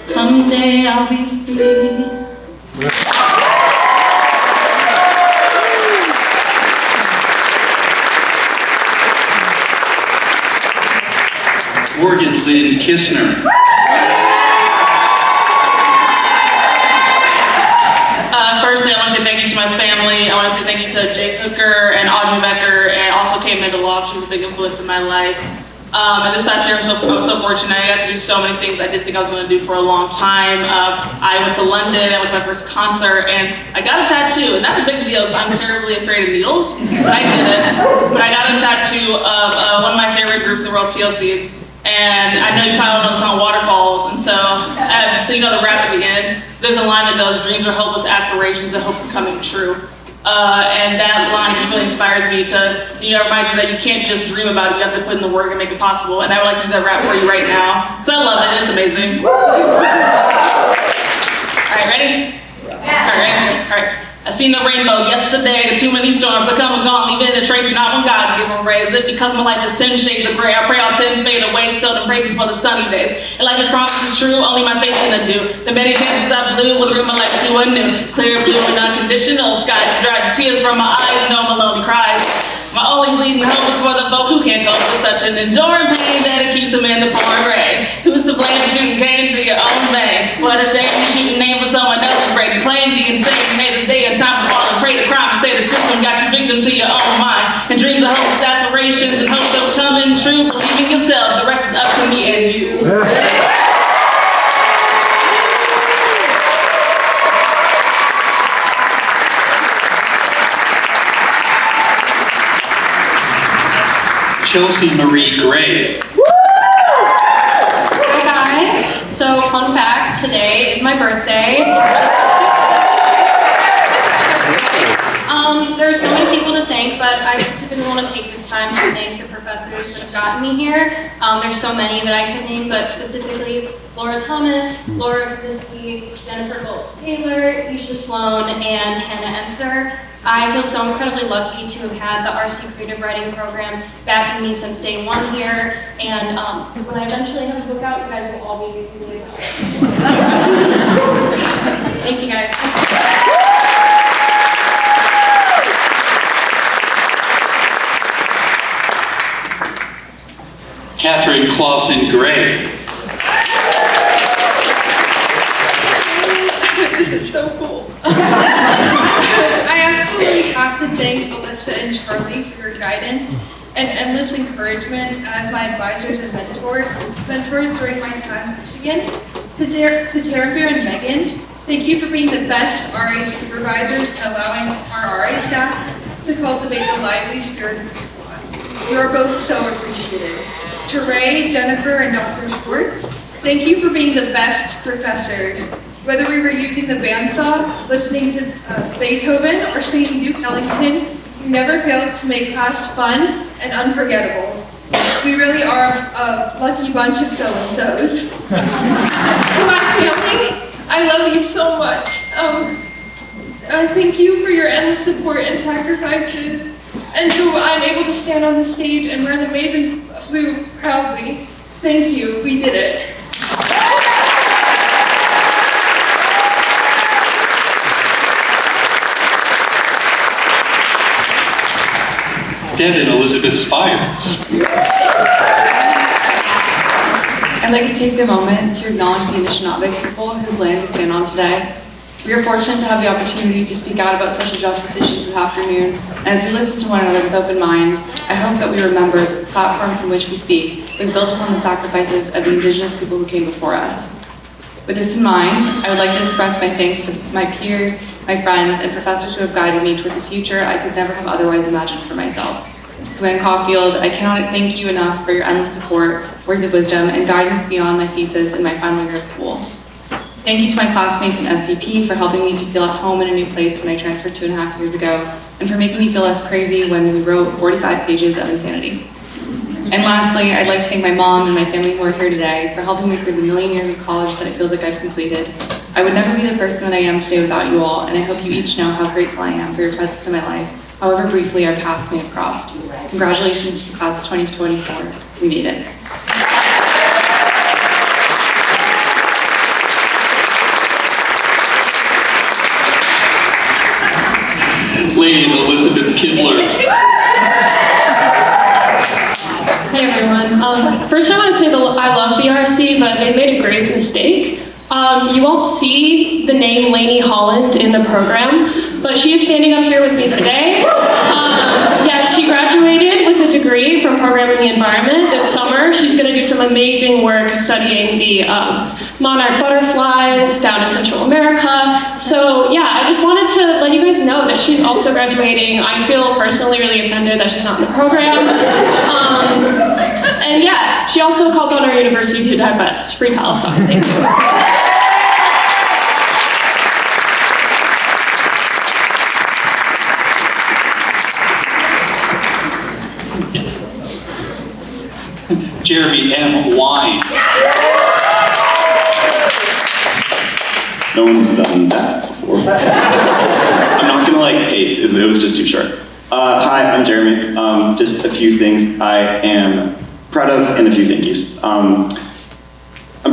Someday I'll be free. Morgan Lynn Kistner. Firstly, I want to say thank you to my family. I want to say thank you to Jake Hooker and Audrey Becker, and also Kate Mendelssohn. She was a big influence in my life. And this past year, I was so fortunate. I got to do so many things I didn't think I was going to do for a long time. I went to London. I went to my first concert, and I got a tattoo. And that's a big deal because I'm terribly afraid of needles. But I did it. But I got a tattoo of one of my favorite groups in the world, TLC. And I know you probably know the song Waterfalls. And so you know the rap at the end. There's a line that goes, "Dreams are hopeless aspirations and hopes of coming true." And that line just really inspires me to, reminds me that you can't just dream about it, you have to put in the work and make it possible. And I would like to do that rap for you right now, because I love it and it's amazing. All right, ready? All right. I seen the rainbow yesterday, the too many storms are come and gone, leaving a trace, not one God give a raise. It because my life is 10 shades of gray, I pray all 10 fade away, seldom praising for the sunny days. And like his promise is true, only my faith can undo. The many chances I blew will ruin my life to anew. Clear blue and unconditional skies, dry the tears from my eyes, no my lonely cries. My only bleeding hope is for the folk who can't cope with such an enduring pain that it keeps them in the pouring rain. Who's to blame that you came to your own vein? What a shame you shoot a name for someone else's brain. Playing the insane, made this day a time for fall and pray to crime and say the system got you victim to your own mind. And dreams of hopeless aspirations aspirations and hope they'll come in true. Believe in yourself. The rest is up to me and you. Chelsea Marie Gray. Hi guys. So fun fact, today is my birthday. There's so many people to thank, but I specifically want to take this time to thank the professors that have gotten me here. There's so many that I could name, but specifically Laura Thomas, Laura Kaczynski, Jennifer Goltz-Taylor, Isha Sloan, and Hannah Enster. I feel so incredibly lucky to have had the RC Creative Writing Program backing me since day one here, and when I eventually have a book out, you guys will all be really proud. Thank you guys. Catherine Clausen Gray. This is so cool. I absolutely have to thank Alyssa and Charlie for your guidance and endless encouragement as my advisors and mentors during my time in Michigan. To Tara and Megan, thank you for being the best RA supervisors, allowing our RA staff to cultivate the lively spirit of the squad. You are both so appreciated. To Ray, Jennifer, and Dr. Schwartz, thank you for being the best professors. Whether we were using the bandsaw, listening to Beethoven, or singing Duke Ellington, you never failed to make class fun and unforgettable. We really are a lucky bunch of so-and-sos. To my family, I love you so much. Thank you for your endless support and sacrifices. And so I'm able to stand on the stage and wear the amazing blue proudly. Thank you, we did it. Devin Elizabeth Spires. I'd like to take a moment to acknowledge the Anishinaabe people whose land we stand on today. We are fortunate to have the opportunity to speak out about social justice issues this afternoon. And as we listen to one another with open minds, I hope that we remember the platform from which we speak was built upon the sacrifices of the Indigenous people who came before us. With this in mind, I would like to express my thanks to my peers, my friends, and professors who have guided me towards a future I could never have otherwise imagined for myself. Sue Caulfield, I cannot thank you enough for your endless support, words of wisdom, and guidance beyond my thesis and my final year of school. Thank you to my classmates in SCP for helping me to feel at home in a new place when I transferred 2.5 years ago, and for making me feel less crazy when we wrote 45 pages of insanity. And lastly, I'd like to thank my mom and my family who are here today for helping me through the million years of college that it feels like I've completed. I would never be the person that I am today without you all, and I hope you each know how grateful I am for your presence in my life, however briefly our paths may have crossed. Congratulations to the class of 2024. We made it. Lane Elizabeth Kibler. Hey everyone. First I want to say that I love the RC, but they made a grave mistake. You won't see the name Lainey Holland in the program, but she is standing up here with me today. Yes, she graduated with a degree from Programming the Environment this summer. She's going to do some amazing work studying the monarch butterflies down in Central America. So yeah, I just wanted to let you guys know that she's also graduating. I feel personally really offended that she's not in the program. And yeah, she also calls on our university to divest. Free Palestine. Thank you. Jeremy M. Wine. No one's done that before. I'm not gonna pace, it was just too short. Hi, I'm Jeremy. Just a few things I am proud of and a few thank yous. I'm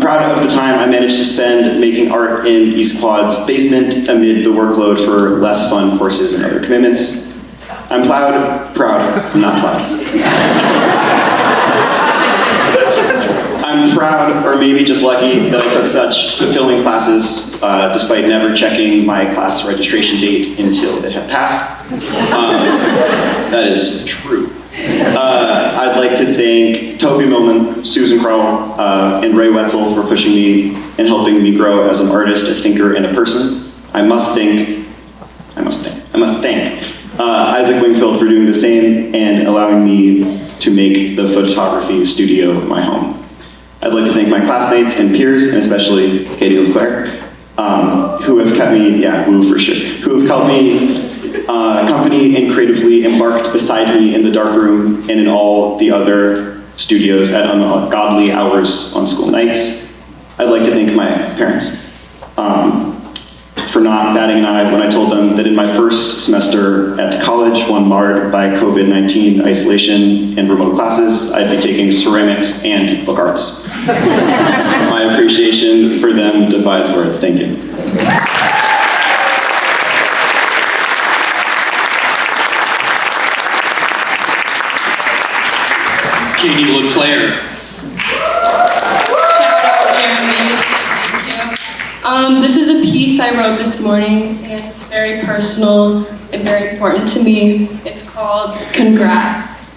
proud of the time I managed to spend making art in East Quad's basement amid the workload for less fun courses and other commitments. I'm proud, not proud. I'm proud, or maybe just lucky, that I took such fulfilling classes despite never checking my class registration date until it had passed. That is true. to thank Toby Millman, Susan Crowell, and Ray Wetzel for pushing me and helping me grow as an artist, a thinker, and a person. I must thank Isaac Wingfield for doing the same and allowing me to make the photography studio my home. I'd like to thank my classmates and peers, and especially Katie LeClaire, who have kept me, who have helped me company and creatively embarked beside me in the dark room and in all the other studios at ungodly hours on school nights. I'd like to thank my parents for not batting an eye when I told them that in my first semester at college, one marred by COVID-19 isolation and remote classes, I'd be taking ceramics and book arts. My appreciation for them defies words. Thank you. Katie LeClaire. This is a piece I wrote this morning, and it's very personal and very important to me. It's called Congrats.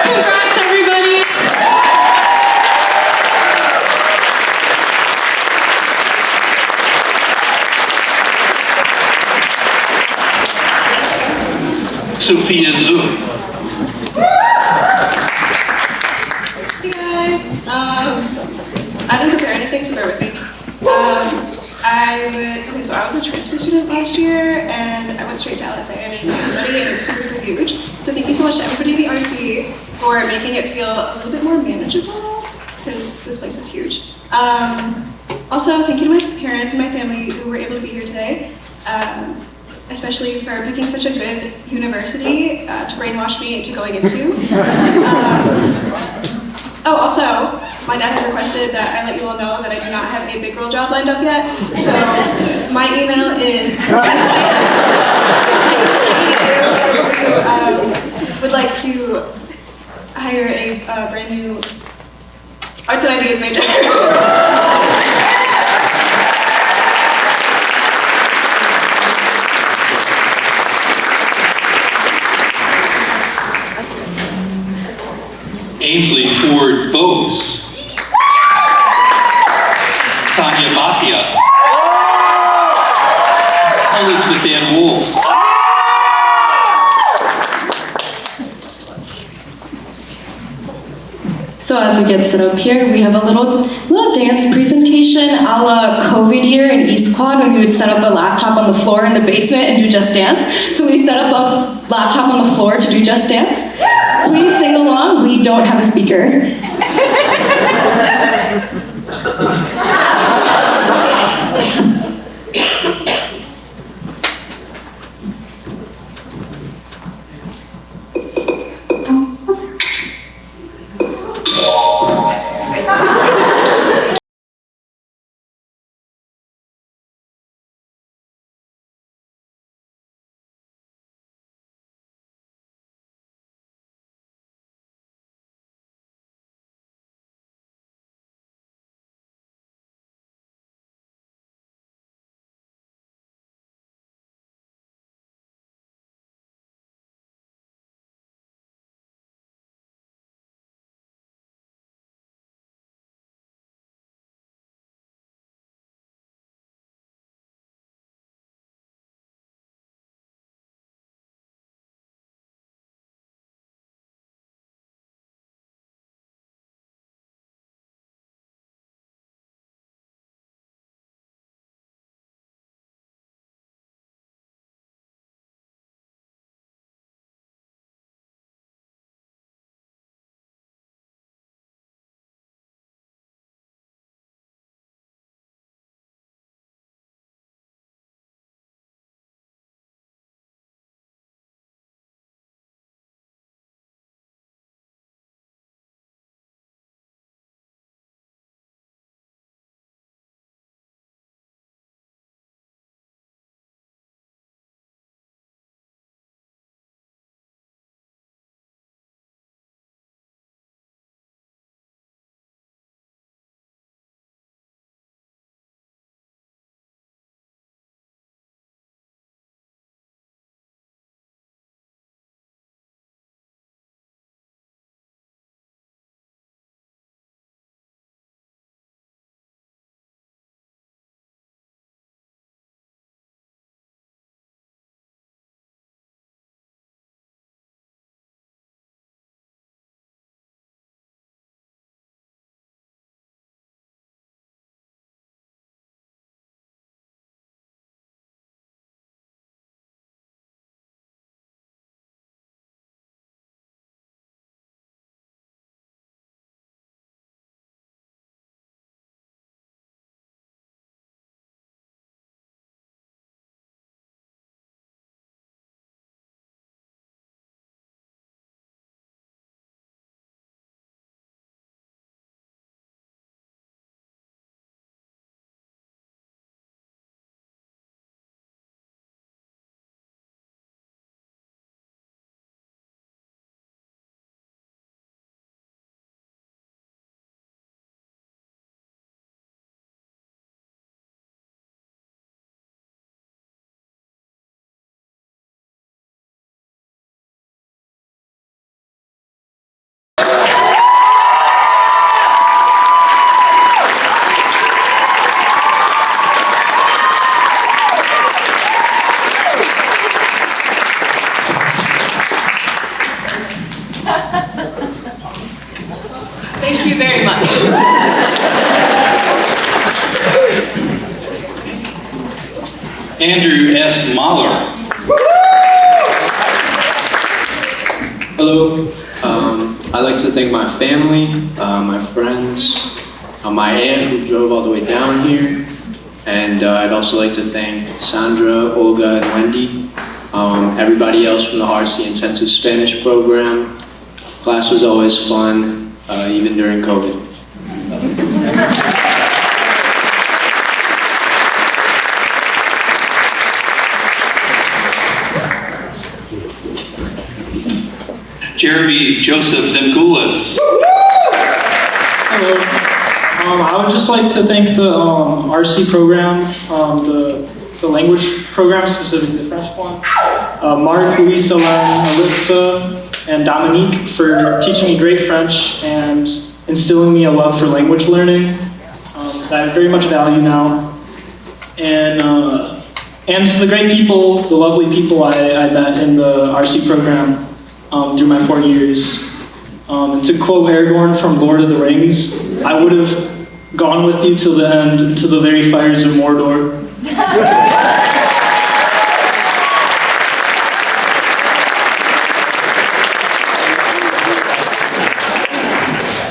Congrats, everybody! Sophia Zhu. Hey guys, I didn't prepare anything, so bear with me. So I was a transfer student last year, and I went straight to LSA and everybody, and it was super huge. So thank you so much to everybody in the RC for making it feel a little bit more manageable, because this place is huge. Also, thank you to my parents and my family who were able to be here today. Especially for picking such a good university to brainwash me into going into. Also, my dad had requested that I let you all know that I do not have a big girl job lined up yet. So my email is would like to hire a brand new arts and ideas major. Ainsley Ford Vose. Sonia Bhatia. Elizabeth Ann Wolf. So as we get set up here, we have a little dance presentation a la COVID here in East Quad when you would set up a laptop on the floor in the basement and do Just Dance. So we set up a laptop on the floor to do Just Dance. Please sing along. We don't have a speaker. Andrew S. Mahler. Hello. I'd like to thank my family, my friends, my aunt who drove all the way down here, and I'd also like to thank Sandra, Olga, and Wendy, everybody else from the RC Intensive Spanish program. Class was always fun, even during COVID. Jeremy Joseph Zemgulis. Hello. I would just like to thank the RC program, the language program, specifically the French one, Mark, Louisa, Alyssa, and Dominique for teaching me great French and instilling me a love for language learning that I very much value now. And just the great people, the lovely people I met in the RC program through my 4 years. And to quote Aragorn from Lord of the Rings, I would have gone with you till the end, to the very fires of Mordor.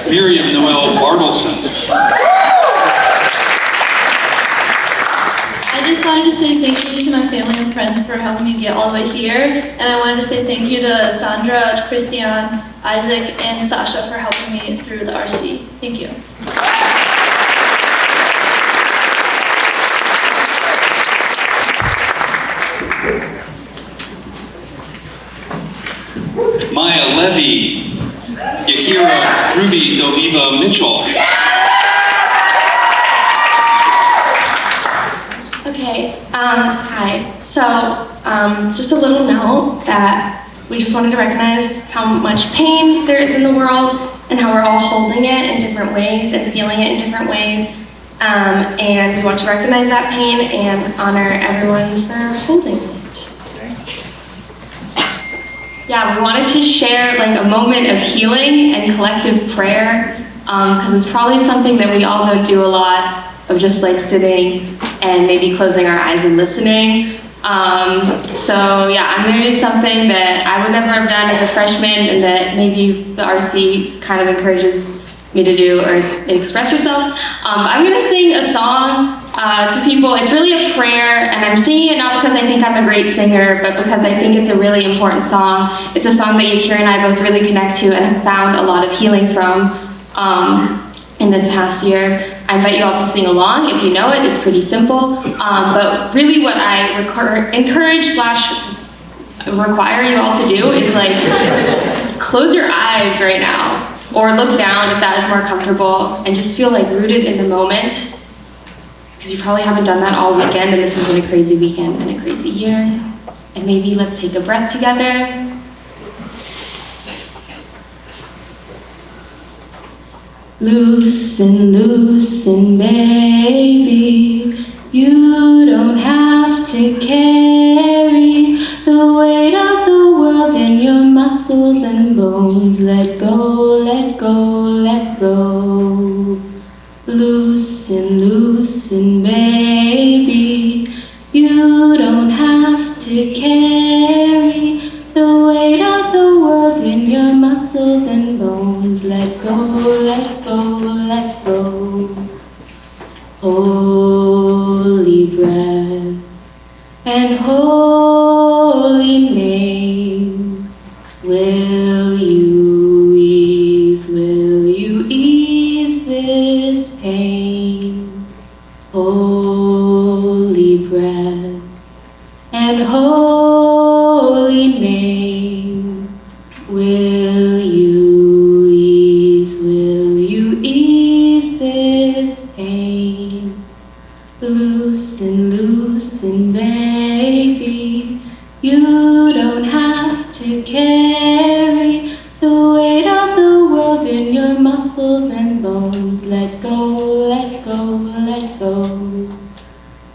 Miriam Noel Bartleson. I just wanted to say thank you to my family and friends for helping me get all the way here. And I wanted to say thank you to Sandra, Christian, Isaac, and Sasha for helping me through the RC. Thank you. Maya Levy. Yakira Ruby Doviva Mitchell. Okay, hi. So, just a little note that we just wanted to recognize how much pain there is in the world and how we're all holding it in different ways and feeling it in different ways. And we want to recognize that pain and honor everyone for holding it. Yeah, we wanted to share like a moment of healing and collective prayer, because it's probably something that we all don't do a lot, of just like sitting and maybe closing our eyes and listening. So yeah, I'm gonna do something that I would never have done as a freshman and that maybe the RC kind of encourages me to do or express yourself. I'm gonna sing a song to people. It's really a prayer, and I'm singing it not because I think I'm a great singer, but because I think it's a really important song. It's a song that Yakira and I both really connect to and have found a lot of healing from in this past year. I invite you all to sing along. If you know it, it's pretty simple. But really what I encourage/require you all to do is like close your eyes right now, or look down if that is more comfortable, and just feel like rooted in the moment. Because you probably haven't done that all weekend, and this has been a crazy weekend and a crazy year. And maybe let's take a breath together. Loosen, loosen, baby. You don't have to carry the weight of the world in your muscles and bones. Let go, let go, let go. Loosen, loosen, baby. You don't have to carry the weight of the world in your muscles and bones. Let go, let go, let go. Holy breath and holy name. Will you ease this pain? Holy breath and holy name. Will you ease this pain? Loosen, loosen, baby. You don't have to carry the weight of the world in your muscles and bones. Let go, let go, let go.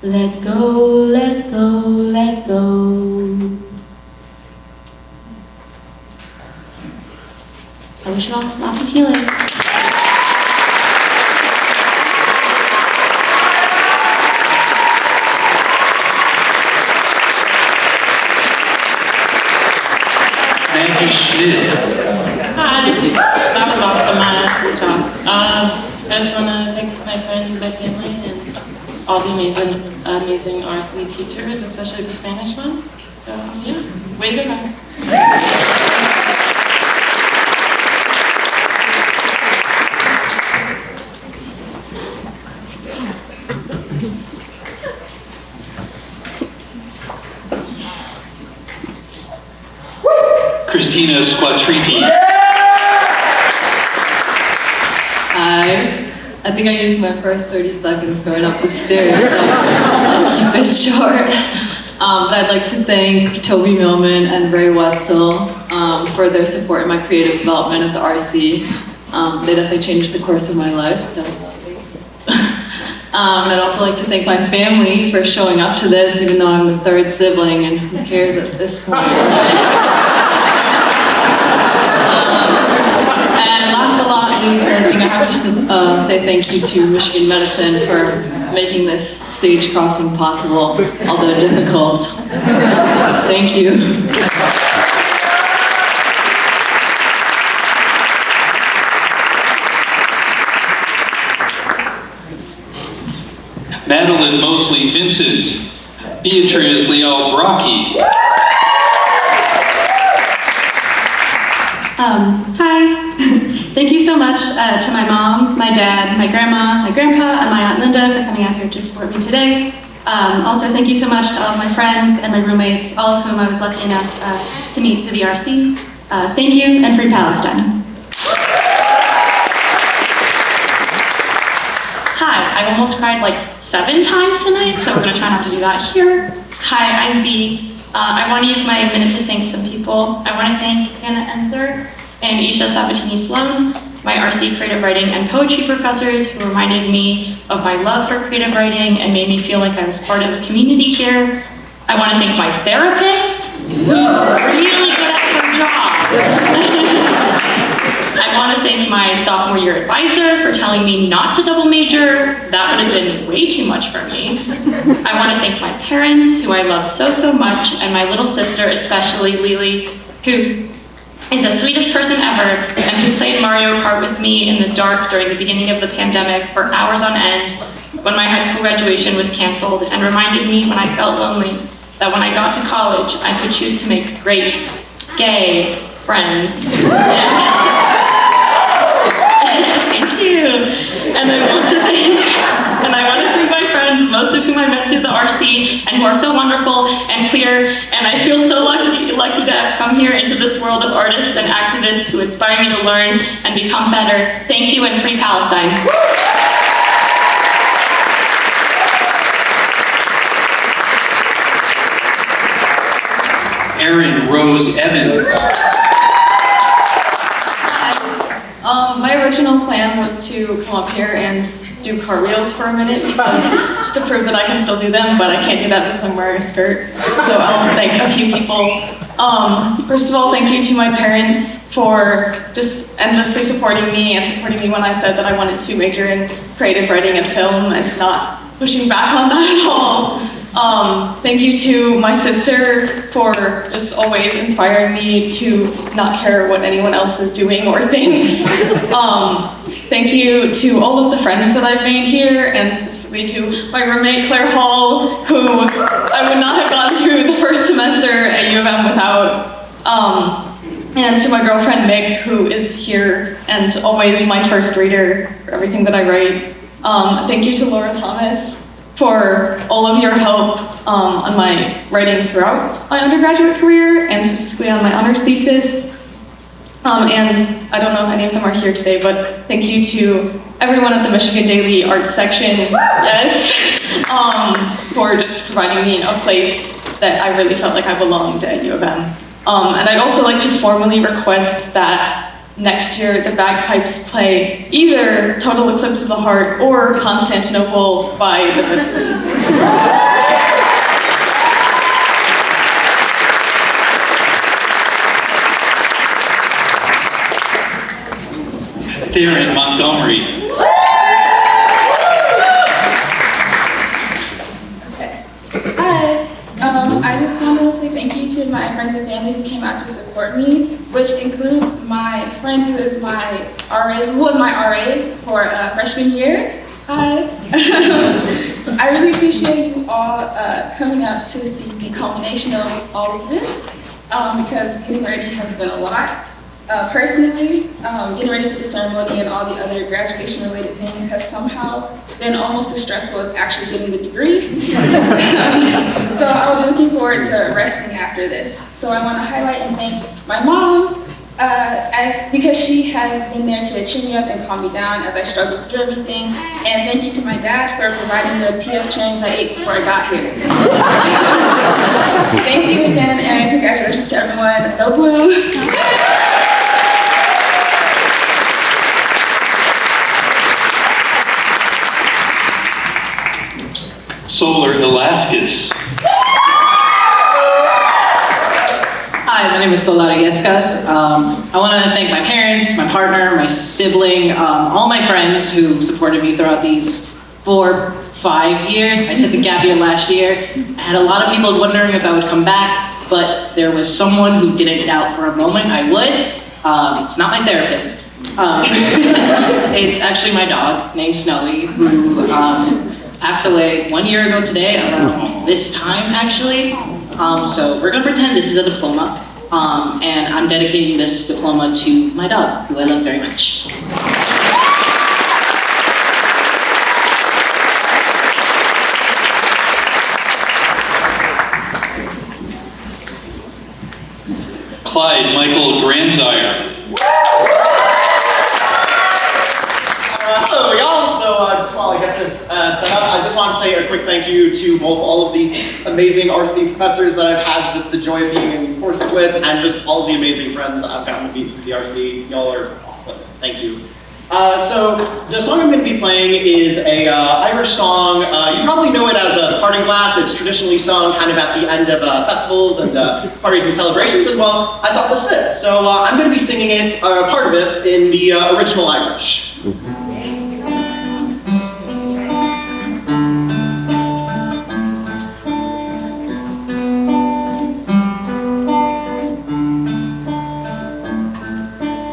Let go, let go, let go. I wish you all lots of healing. Schmidt. Hi, that was awesome. Good job. I just want to thank my friends, my family, and all the amazing RC teachers, especially the Spanish ones. So yeah, way to go, guys. Christina Squattriti. Hi. I think I used my first 30 seconds going up the stairs, so I'll keep it short. But I'd like to thank Toby Millman and Ray Wetzel for their support in my creative development at the RC. They definitely changed the course of my life. I'd also like to thank my family for showing up to this, even though I'm the third sibling, and who cares at this point. And last but not least, I think I have to say thank you to Michigan Medicine for making this stage crossing possible, although difficult. Thank you. Madeline Mosley Vincent. Beatrice Leal Brocky. Hi. Thank you so much to my mom, my dad, my grandma, my grandpa, and my Aunt Linda for coming out here to support me today. Also, thank you so much to all of my friends and my roommates, all of whom I was lucky enough to meet through the RC. Thank you, and Free Palestine. Hi, I almost cried like 7 times tonight, so we're gonna try not to do that here. Hi, I'm B. I want to use my minute to thank some people. I want to thank Hannah Enzer and Isha Sabatini Sloan, my RC creative writing and poetry professors who reminded me of my love for creative writing and made me feel like I was part of the community here. I want to thank my therapist, who's really good at her job. I want to thank my sophomore year advisor for telling me not to double major. That would have been way too much for me. I want to thank my parents, who I love so much, and my little sister, especially Lily, who is the sweetest person ever, and who played Mario Kart with me in the dark during the beginning of the pandemic for hours on end when my high school graduation was canceled, and reminded me when I felt lonely that when I got to college, I could choose to make great gay friends. Thank you. And I want to thank my friends, most of whom I met through the RC, and who are so wonderful and queer, and I feel so lucky to have come here into this world of artists and activists who inspire me to learn and become better. Thank you, and Free Palestine. Erin Rose Evans. My original plan was to come up here and do cartwheels for a minute, just to prove that I can still do them, but I can't do that because I'm wearing a skirt. So I'll thank a few people. First of all, thank you to my parents for just endlessly supporting me and supporting me when I said that I wanted to major in creative writing and film, and not pushing back on that at all. Thank you to my sister for just always inspiring me to not care what anyone else is doing or thinks. Thank you to all of the friends that I've made here, and specifically to my roommate Claire Hall, who I would not have gone through the first semester at U of M without. And to my girlfriend Meg, who is here and always my first reader for everything that I write. Thank you to Laura Thomas for all of your help on my writing throughout my undergraduate career, and specifically on my honors thesis. And I don't know if any of them are here today, but thank you to everyone at the Michigan Daily Arts section, yes, for just providing me a place that I really felt like I belonged at U of M. And I'd also like to formally request that next year the bagpipes play either Total Eclipse of the Heart or Constantinople by the Badgley. Theron Montgomery. Hi. I just just want to say thank you to my friends and family who came out to support me, which includes my friend who is my RA, who was my RA for freshman year. Hi. I really appreciate you all coming out to see the culmination of all of this, because getting ready has been a lot. Personally, getting ready for the ceremony and all the other graduation-related things has somehow been almost as stressful as actually getting the degree. So I'll be looking forward to resting after this. So I want to highlight and thank my mom, because she has been there to cheer me up and calm me down as I struggle through everything. And thank you to my dad for providing the PF trainings I ate before I got here. Thank you again, and congratulations to everyone. No blue. Solar Velasquez. Hi, my name is Solar Yescas. I want to thank my parents, my partner, my sibling, all my friends who supported me throughout these 4-5 years. I took a gap year last year. I had a lot of people wondering if I would come back, but there was someone who didn't doubt for a moment I would. It's not my therapist. It's actually my dog named Snowy, who passed away 1 year ago today, around this time actually. So we're gonna pretend this is a diploma, and I'm dedicating this diploma to my dog, who I love very much. Clyde Michael Granzire. Hello, y'all. So just while I get this set up, I just want to say a quick thank you to both all of the amazing RC professors that I've had just the joy of being in courses with, and just all of the amazing friends that I've gotten to meet through the RC. Y'all are awesome. Thank you. So the song I'm going to be playing is a Irish song. You probably know it as a parting glass. It's traditionally sung kind of at the end of festivals and parties and celebrations, and well, I thought this fit. So I'm going to be singing it, part of it, in the original Irish.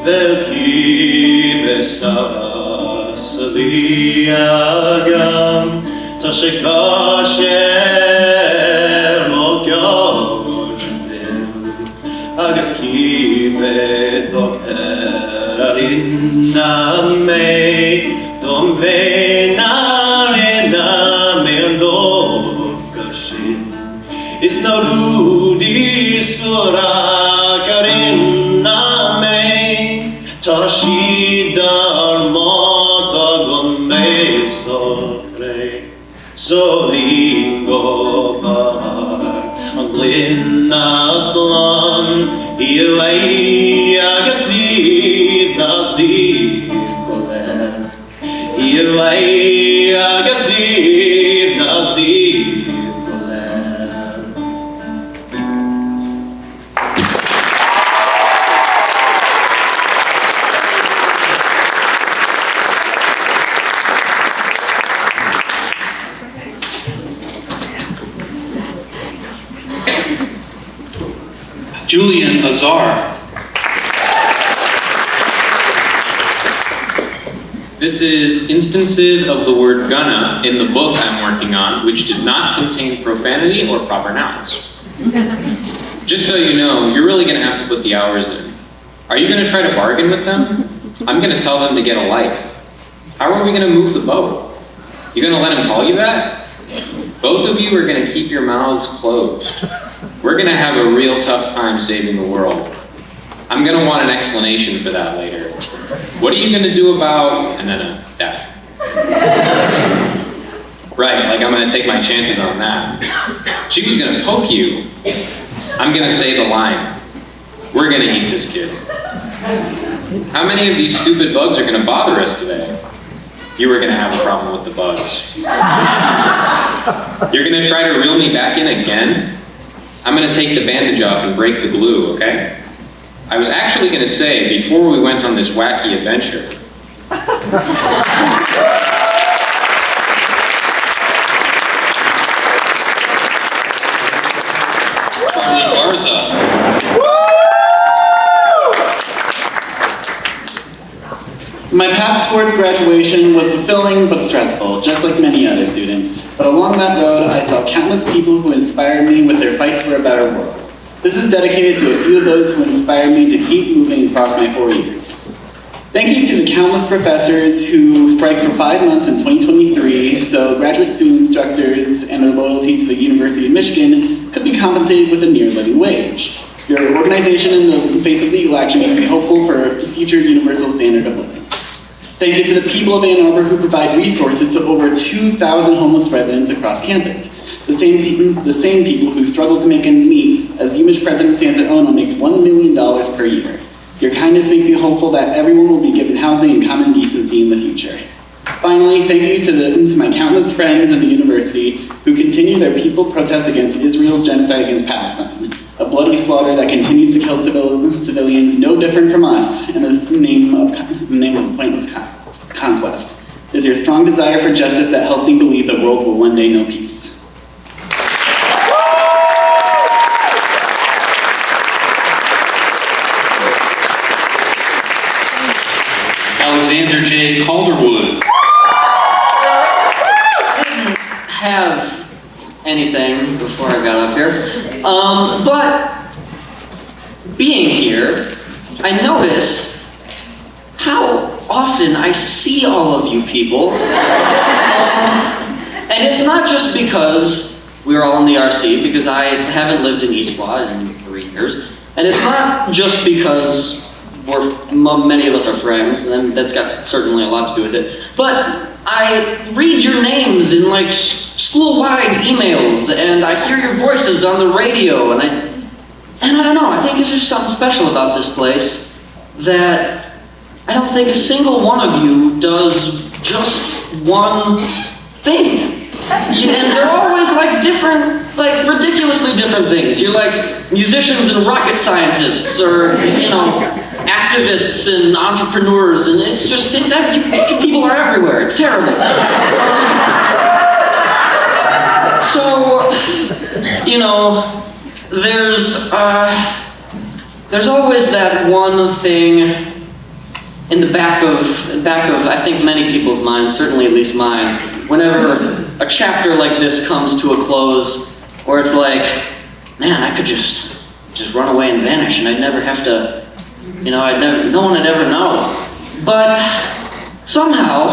Velký vesa sliagam, ta się kašer mogjornil, agus kibe dokerinna me, dom venarina me andokashin, is na rudi surakarinna me. Tashidar matagon me sokre, solingo bar, anglina slan, iwai agasi das di koler, iwai agasi das di koler. Julian Azar. This is instances of the word gonna in the book I'm working on, which did not contain profanity or proper nouns. Just so you know, you're really gonna have to put the hours in. Are you gonna try to bargain with them? I'm gonna tell them to get a life. How are we gonna move the boat? You gonna let him call you that? Both of you are gonna keep your mouths closed. We're gonna have a real tough time saving the world. I'm gonna want an explanation for that later. What are you gonna do about, and then a dash. Right, like I'm gonna take my chances on that. She was gonna poke you. I'm gonna say the line. We're gonna eat this kid. How many of these stupid bugs are gonna bother us today? You were gonna have a problem with the bugs. You're gonna try to reel me back in again? I'm gonna take the bandage off and break the glue, okay? I was actually gonna say, before we went on this wacky adventure, Charlie Garza. My path towards graduation was fulfilling but stressful, just like many other students. But along that road, I saw countless people who inspired me with their fights for a better world. This is dedicated to a few of those who inspired me to keep moving across my 4 years. Thank you to the countless professors who striked for 5 months in 2023, so graduate student instructors and their loyalty to the University of Michigan could be compensated with a near living wage. Your organization in the face of legal action makes me hopeful for a future universal standard of living. Thank you to the people of Ann Arbor who provide resources to over 2,000 homeless residents across campus. The same people who struggle to make ends meet, as UMich President Santa Ono makes $1 million per year. Your kindness makes me hopeful that everyone will be given housing and common decency in the future. Finally, thank you to my countless friends in the university who continue their peaceful protest against Israel's genocide against Palestine, a bloody slaughter that continues to kill civilians no different from us in the name of pointless conquest. It is your strong desire for justice that helps me believe the world will one day know peace. Alexander J. Calderwood. Have anything before I got up here, but being here, I notice how often I see all of you people, and it's not just because we're all in the RC, because I haven't lived in East Quad in 3 years, and it's not just because many of us are friends, and that's got certainly a lot to do with it, but I read your names in like school-wide emails, and I hear your voices on the radio, and I don't know, I think it's just something special about this place that I don't think a single one of you does just one thing. And they're always like different, like ridiculously different things. You're like musicians and rocket scientists, or, you know, activists and entrepreneurs, and people are everywhere. It's terrible. So, you know, there's always that one thing in the back of I think many people's minds, certainly at least mine, whenever a chapter like this comes to a close, where it's like, man, I could just run away and vanish, and I'd never have to, you know, no one would ever know. But somehow,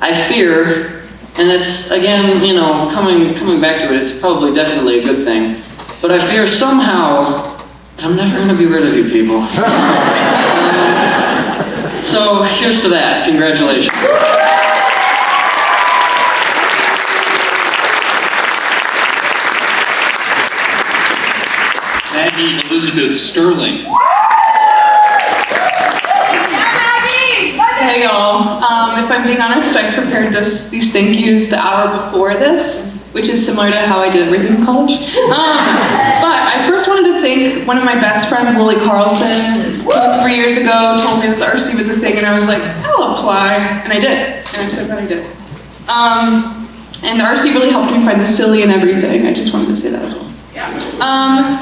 I fear, and it's, again, you know, coming back to it, it's probably definitely a good thing, but I fear somehow that I'm never going to be rid of you people. So here's to that. Congratulations. Maggie Elizabeth Sterling. Hey y'all, if I'm being honest, I prepared these thank yous the hour before this, which is similar to how I did everything in college. But I first wanted to thank one of my best friends, Lily Carlson, who 3 years ago told me that the RC was a thing, and I was like, I'll apply, and I did, and I'm so glad I did. And the RC really helped me find the silly in everything. I just wanted to say that as well.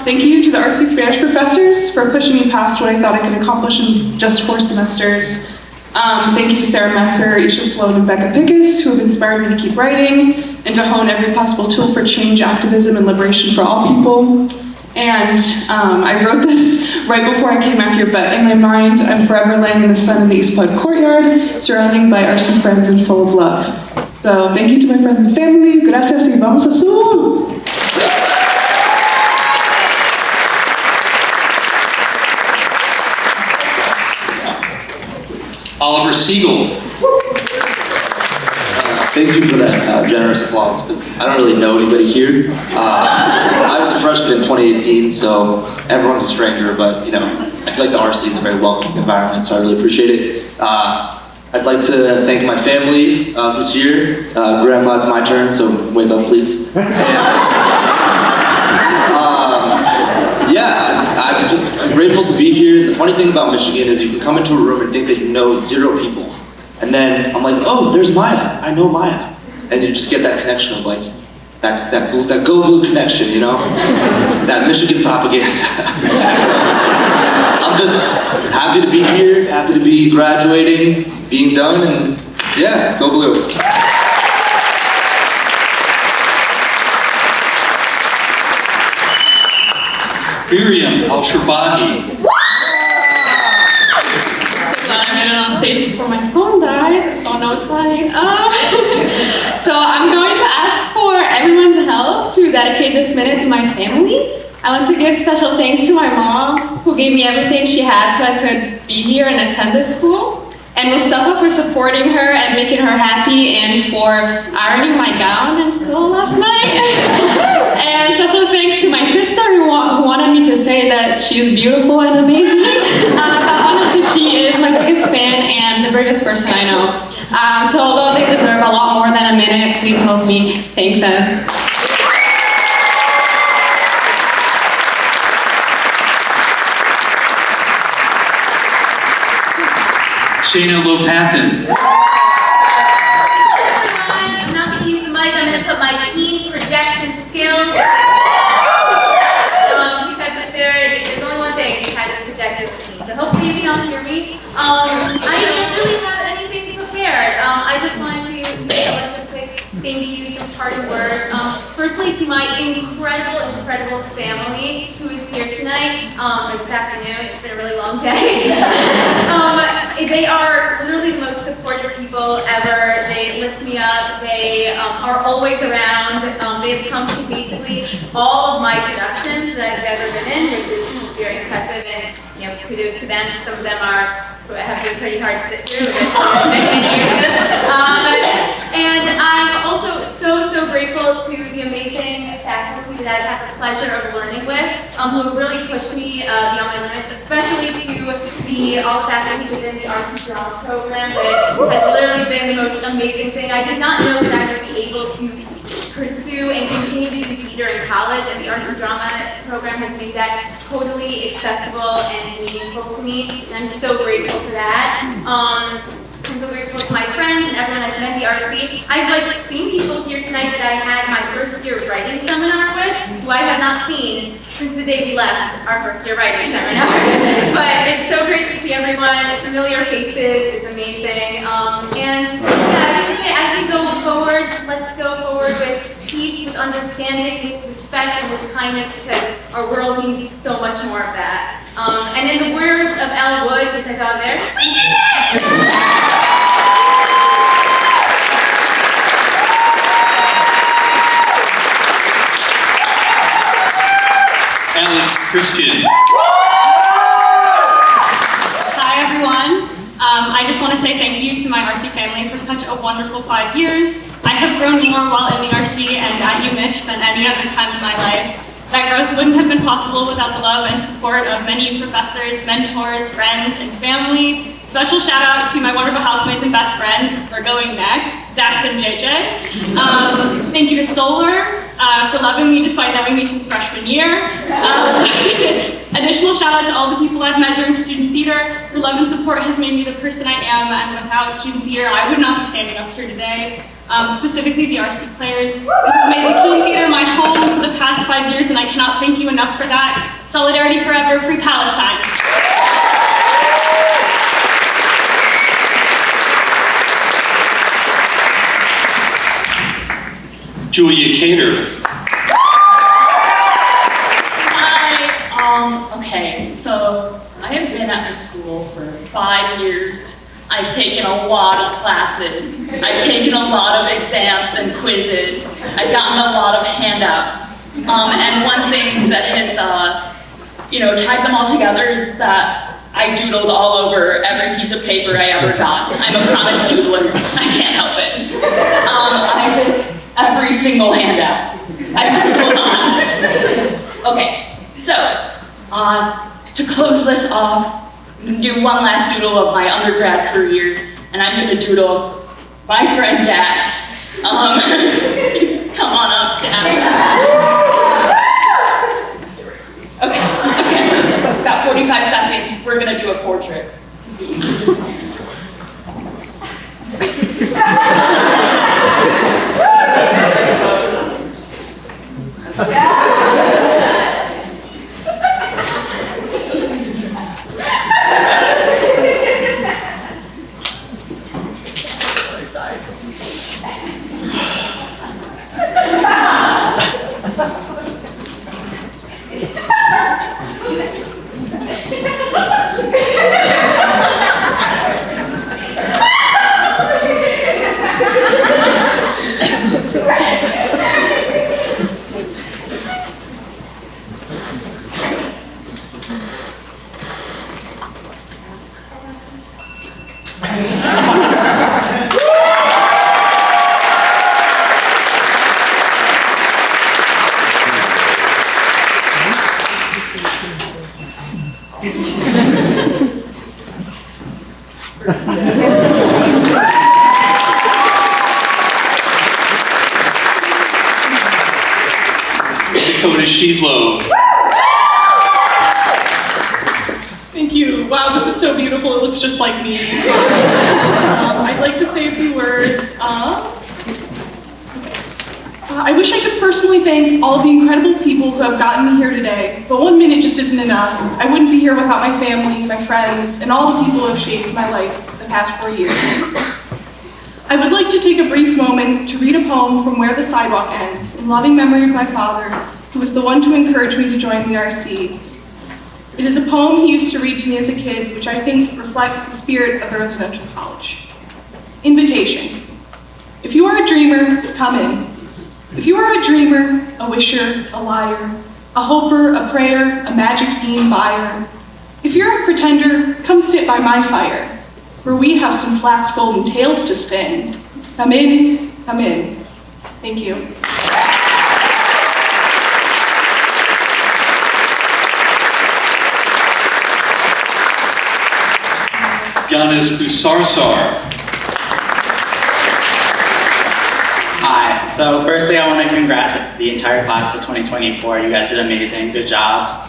Thank you to the RC Spanish professors for pushing me past what I thought I could accomplish in just 4 semesters. Thank you to Sarah Messer, Isha Sloan, and Becca Pickus, who have inspired me to keep writing and to hone every possible tool for change, activism, and liberation for all people. And I wrote this right before I came out here, but in my mind, I'm forever laying in the sun in the East Blood courtyard, surrounded by RC friends and full of love. So thank you to my friends and family. Gracias y vamos azul! Oliver Siegel. Thank you for that generous applause, because I don't really know anybody here. I was a freshman in 2018, so everyone's a stranger, but you know, I feel like the RC is a very welcoming environment, so I really appreciate it. I'd like to thank my family who's here. Grandma, it's my turn, so wake up, please. I'm grateful to be here. The funny thing about Michigan is you can come into a room and think that you know 0 people. And then I'm like, oh, there's Maya. I know Maya. And you just get that connection of like, that Go Blue connection, you know? That Michigan propaganda. I'm just happy to be here, happy to be graduating, being done, and yeah, Go Blue. Miriam Al-Sharbagi. Glad I made it on stage before my phone died. Oh no, it's dying. So I'm going to ask for everyone's help to dedicate this minute to my family. I want to give special thanks to my mom, who gave me everything she had so I could be here and attend this school. And Mustafa for supporting her and making her happy, and for ironing my gown and still last night. And special thanks to my sister who wanted me to say that she's beautiful and amazing. But honestly, she is my biggest fan and the biggest person I know. So although they deserve a lot more than a minute, please help me thank them. Shayna Lopathan. I'm not going to use the mic, I'm going to put my keen projection skills. Because if there's only one thing, it's kind of projected with me. So hopefully you can all hear me. I don't really have anything prepared. I just wanted to say a bunch of quick thank yous and parting words. Firstly, to my incredible family who is here tonight, or this afternoon. It's been a really long day. They are literally the most supportive people ever. They lift me up. They are always around. They have come to basically all of my productions that I've ever been in, which is very impressive, and kudos to them. Some of them have been pretty hard to sit through many years ago. And I'm also so grateful to the amazing faculty that I've had the pleasure of learning with, who really pushed me beyond my limits, especially to all faculty within the Arts and Drama program, which has literally been the most amazing thing. I did not know that I would be able to pursue and continue to do theater in college, and the Arts and Drama program has made that totally accessible and meaningful to me, and I'm so grateful for that. I'm so grateful to my friends and everyone I've met at the RC. I've seen people here tonight that I had my first year writing seminar with, who I have not seen since the day we left our first year writing seminar. But it's so great to see everyone. Familiar faces is amazing. And yeah, I just say as we go forward, let's go forward with peace, with understanding, with respect, and with kindness, because our world needs so much more of that. And in the words of Elle Woods, which I got there, we did it! Alex Christian. Hi everyone. I just want to say thank you to my RC family for such a wonderful 5 years. I have grown more while in the RC and at UMich than any other time in my life. That growth wouldn't have been possible without the love and support of many professors, mentors, friends, and family. Special shout out to my wonderful housemates and best friends for going next, Dax and JJ. Thank you to Solar for loving me despite knowing me since freshman year. Additional shout out to all the people I've met during student theater. Your love and support has made me the person I am, and without student theater, I would not be standing up here today. Specifically the RC players who have made the Keene Theater my home for the past 5 years, and I cannot thank you enough for that. Solidarity forever, free Palestine. Julia Cater. Hi. Okay, so I have been at the school for 5 years. I've taken a lot of classes. I've taken a lot of exams and quizzes. I've gotten a lot of handouts. And one thing that has, tied them all together is that I doodled all over every piece of paper I ever got. I'm a chronic doodler. I can't help it. I took every single handout. I doodled on. Okay, so to close this off, I'm going to do one last doodle of my undergrad career, and I'm going to doodle my friend Dax. Come on up, Dax. Okay, about 45 seconds, we're going to do a portrait. Thank you. Wow, this is so beautiful. It looks just like me. I'd like to say a few words. I wish I could personally thank all of the incredible people who have gotten me here today, but 1 minute just isn't enough. I wouldn't be here without my family, my friends, and all the people who have shaped my life the past 4 years. I would like to take a brief moment to read a poem from Where the Sidewalk Ends, in loving memory of my father, who was the one to encourage me to join the RC. It is a poem he used to read to me as a kid, which I think reflects the spirit of the residential college. Invitation. If you are a dreamer, come in. If you are a dreamer, a wisher, a liar, a hoper, a prayer, a magic bean buyer, if you're a pretender, come sit by my fire, where we have some flax golden tales to spin. Come in, come in. Thank you. Yanis Busarsar. Hi. So firstly, I want to congratulate the entire class of 2024. You guys did amazing. Good job.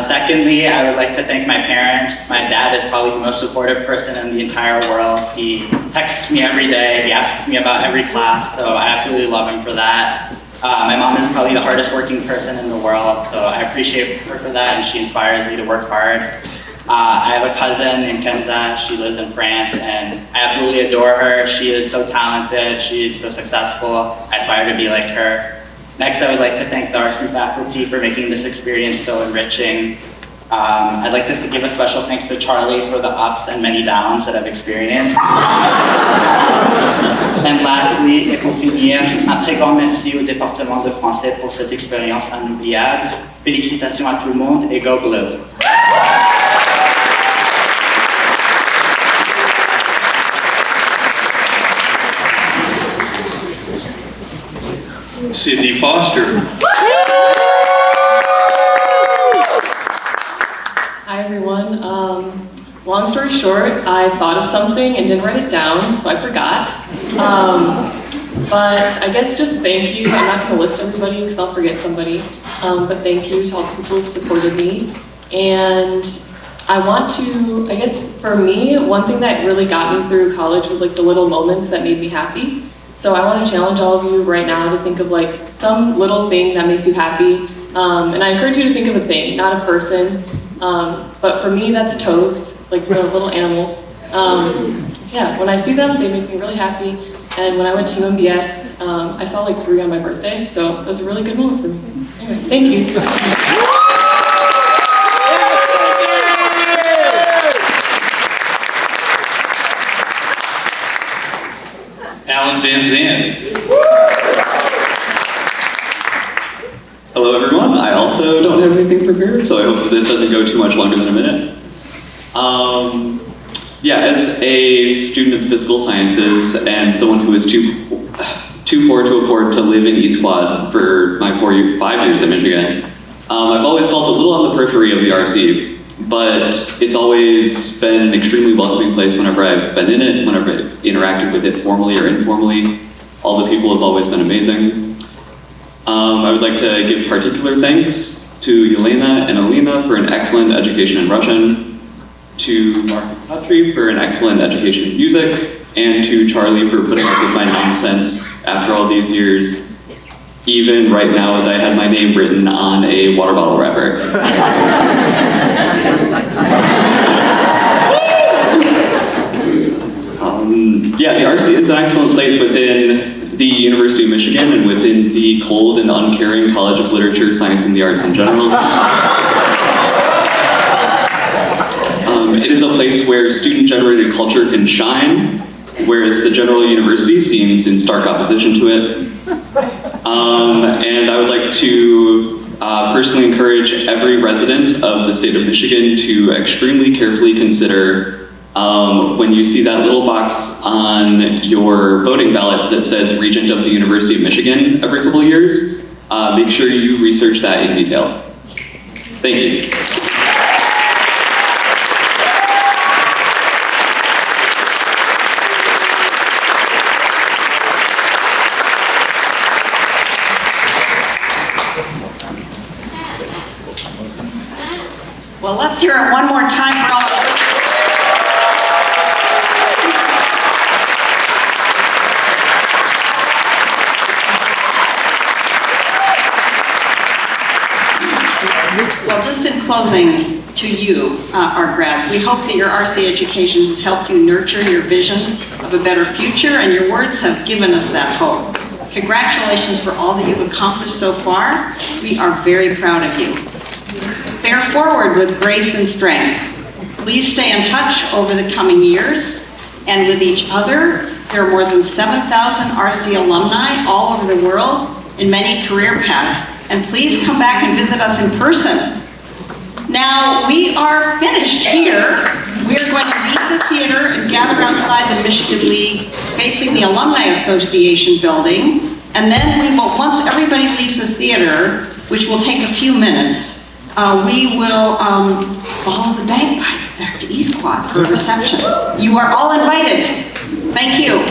Secondly, I would like to thank my parents. My dad is probably the most supportive person in the entire world. He texts me every day. He asks me about every class, so I absolutely love him for that. My mom is probably the hardest working person in the world, so I appreciate her for that, and she inspires me to work hard. I have a cousin in Kenza. She lives in France, and I absolutely adore her. She is so talented. She is so successful. I aspire to be like her. Next, I would like to thank the RC faculty for making this experience so enriching. I'd like to give a special thanks to Charlie for the ups and many downs that I've experienced. And lastly, et pour finir, un très grand merci au département de français pour cette expérience inoubliable. Félicitations à tout le monde et go blue! Sydney Foster. Hi everyone. Long story short, I thought of something and didn't write it down, so I forgot. But I guess just thank you. I'm not going to list everybody because I'll forget somebody. But thank you to all the people who supported me. And I want to, I guess for me, one thing that really got me through college was like the little moments that made me happy. So I want to challenge all of you right now to think of like some little thing that makes you happy. And I encourage you to think of a thing, not a person. But for me, that's toads, like the little animals. Yeah, when I see them, they make me really happy. And when I went to UMBS, I saw like 3 on my birthday, so it was a really good moment for me. Anyway, thank you. Alan Van Zandt. Hello everyone, I also don't have anything prepared, so I hope that this doesn't go too much longer than a minute. Yeah, as a student of physical sciences and someone who is too poor to afford to live in East Quad for my 5 years in Michigan, I've always felt a little on the periphery of the RC, but it's always been an extremely welcoming place whenever I've been in it, whenever I've interacted with it formally or informally. All the people have always been amazing. I would like to give particular thanks to Yelena and Alina for an excellent education in Russian, to Mark and Patry for an excellent education in music, and to Charlie for putting up with my nonsense after all these years, even right now as I had my name written on a water bottle wrapper. Yeah, the RC is an excellent place within the University of Michigan and within the cold and uncaring College of Literature, Science, and the Arts in general. It is a place where student-generated culture can shine, whereas the general university seems in stark opposition to it. And I would like to personally encourage every resident of the state of Michigan to extremely carefully consider when you see that little box on your voting ballot that says Regent of the University of Michigan every couple of years, make sure you research that in detail. Thank you. Well, let's hear it one more time for all of us. Well, just in closing, to you, our grads, we hope that your RC education has helped you nurture your vision of a better future, and your words have given us that hope. Congratulations for all that you've accomplished so far. We are very proud of you. Bear forward with grace and strength. Please stay in touch over the coming years and with each other. There are more than 7,000 RC alumni all over the world in many career paths. And please come back and visit us in person. Now, we are finished here. We are going to leave the theater and gather outside the Michigan League facing the Alumni Association building. And then we will, once everybody leaves the theater, which will take a few minutes, we will follow the bagpiper back to East Quad for a reception. You are all invited. Thank you.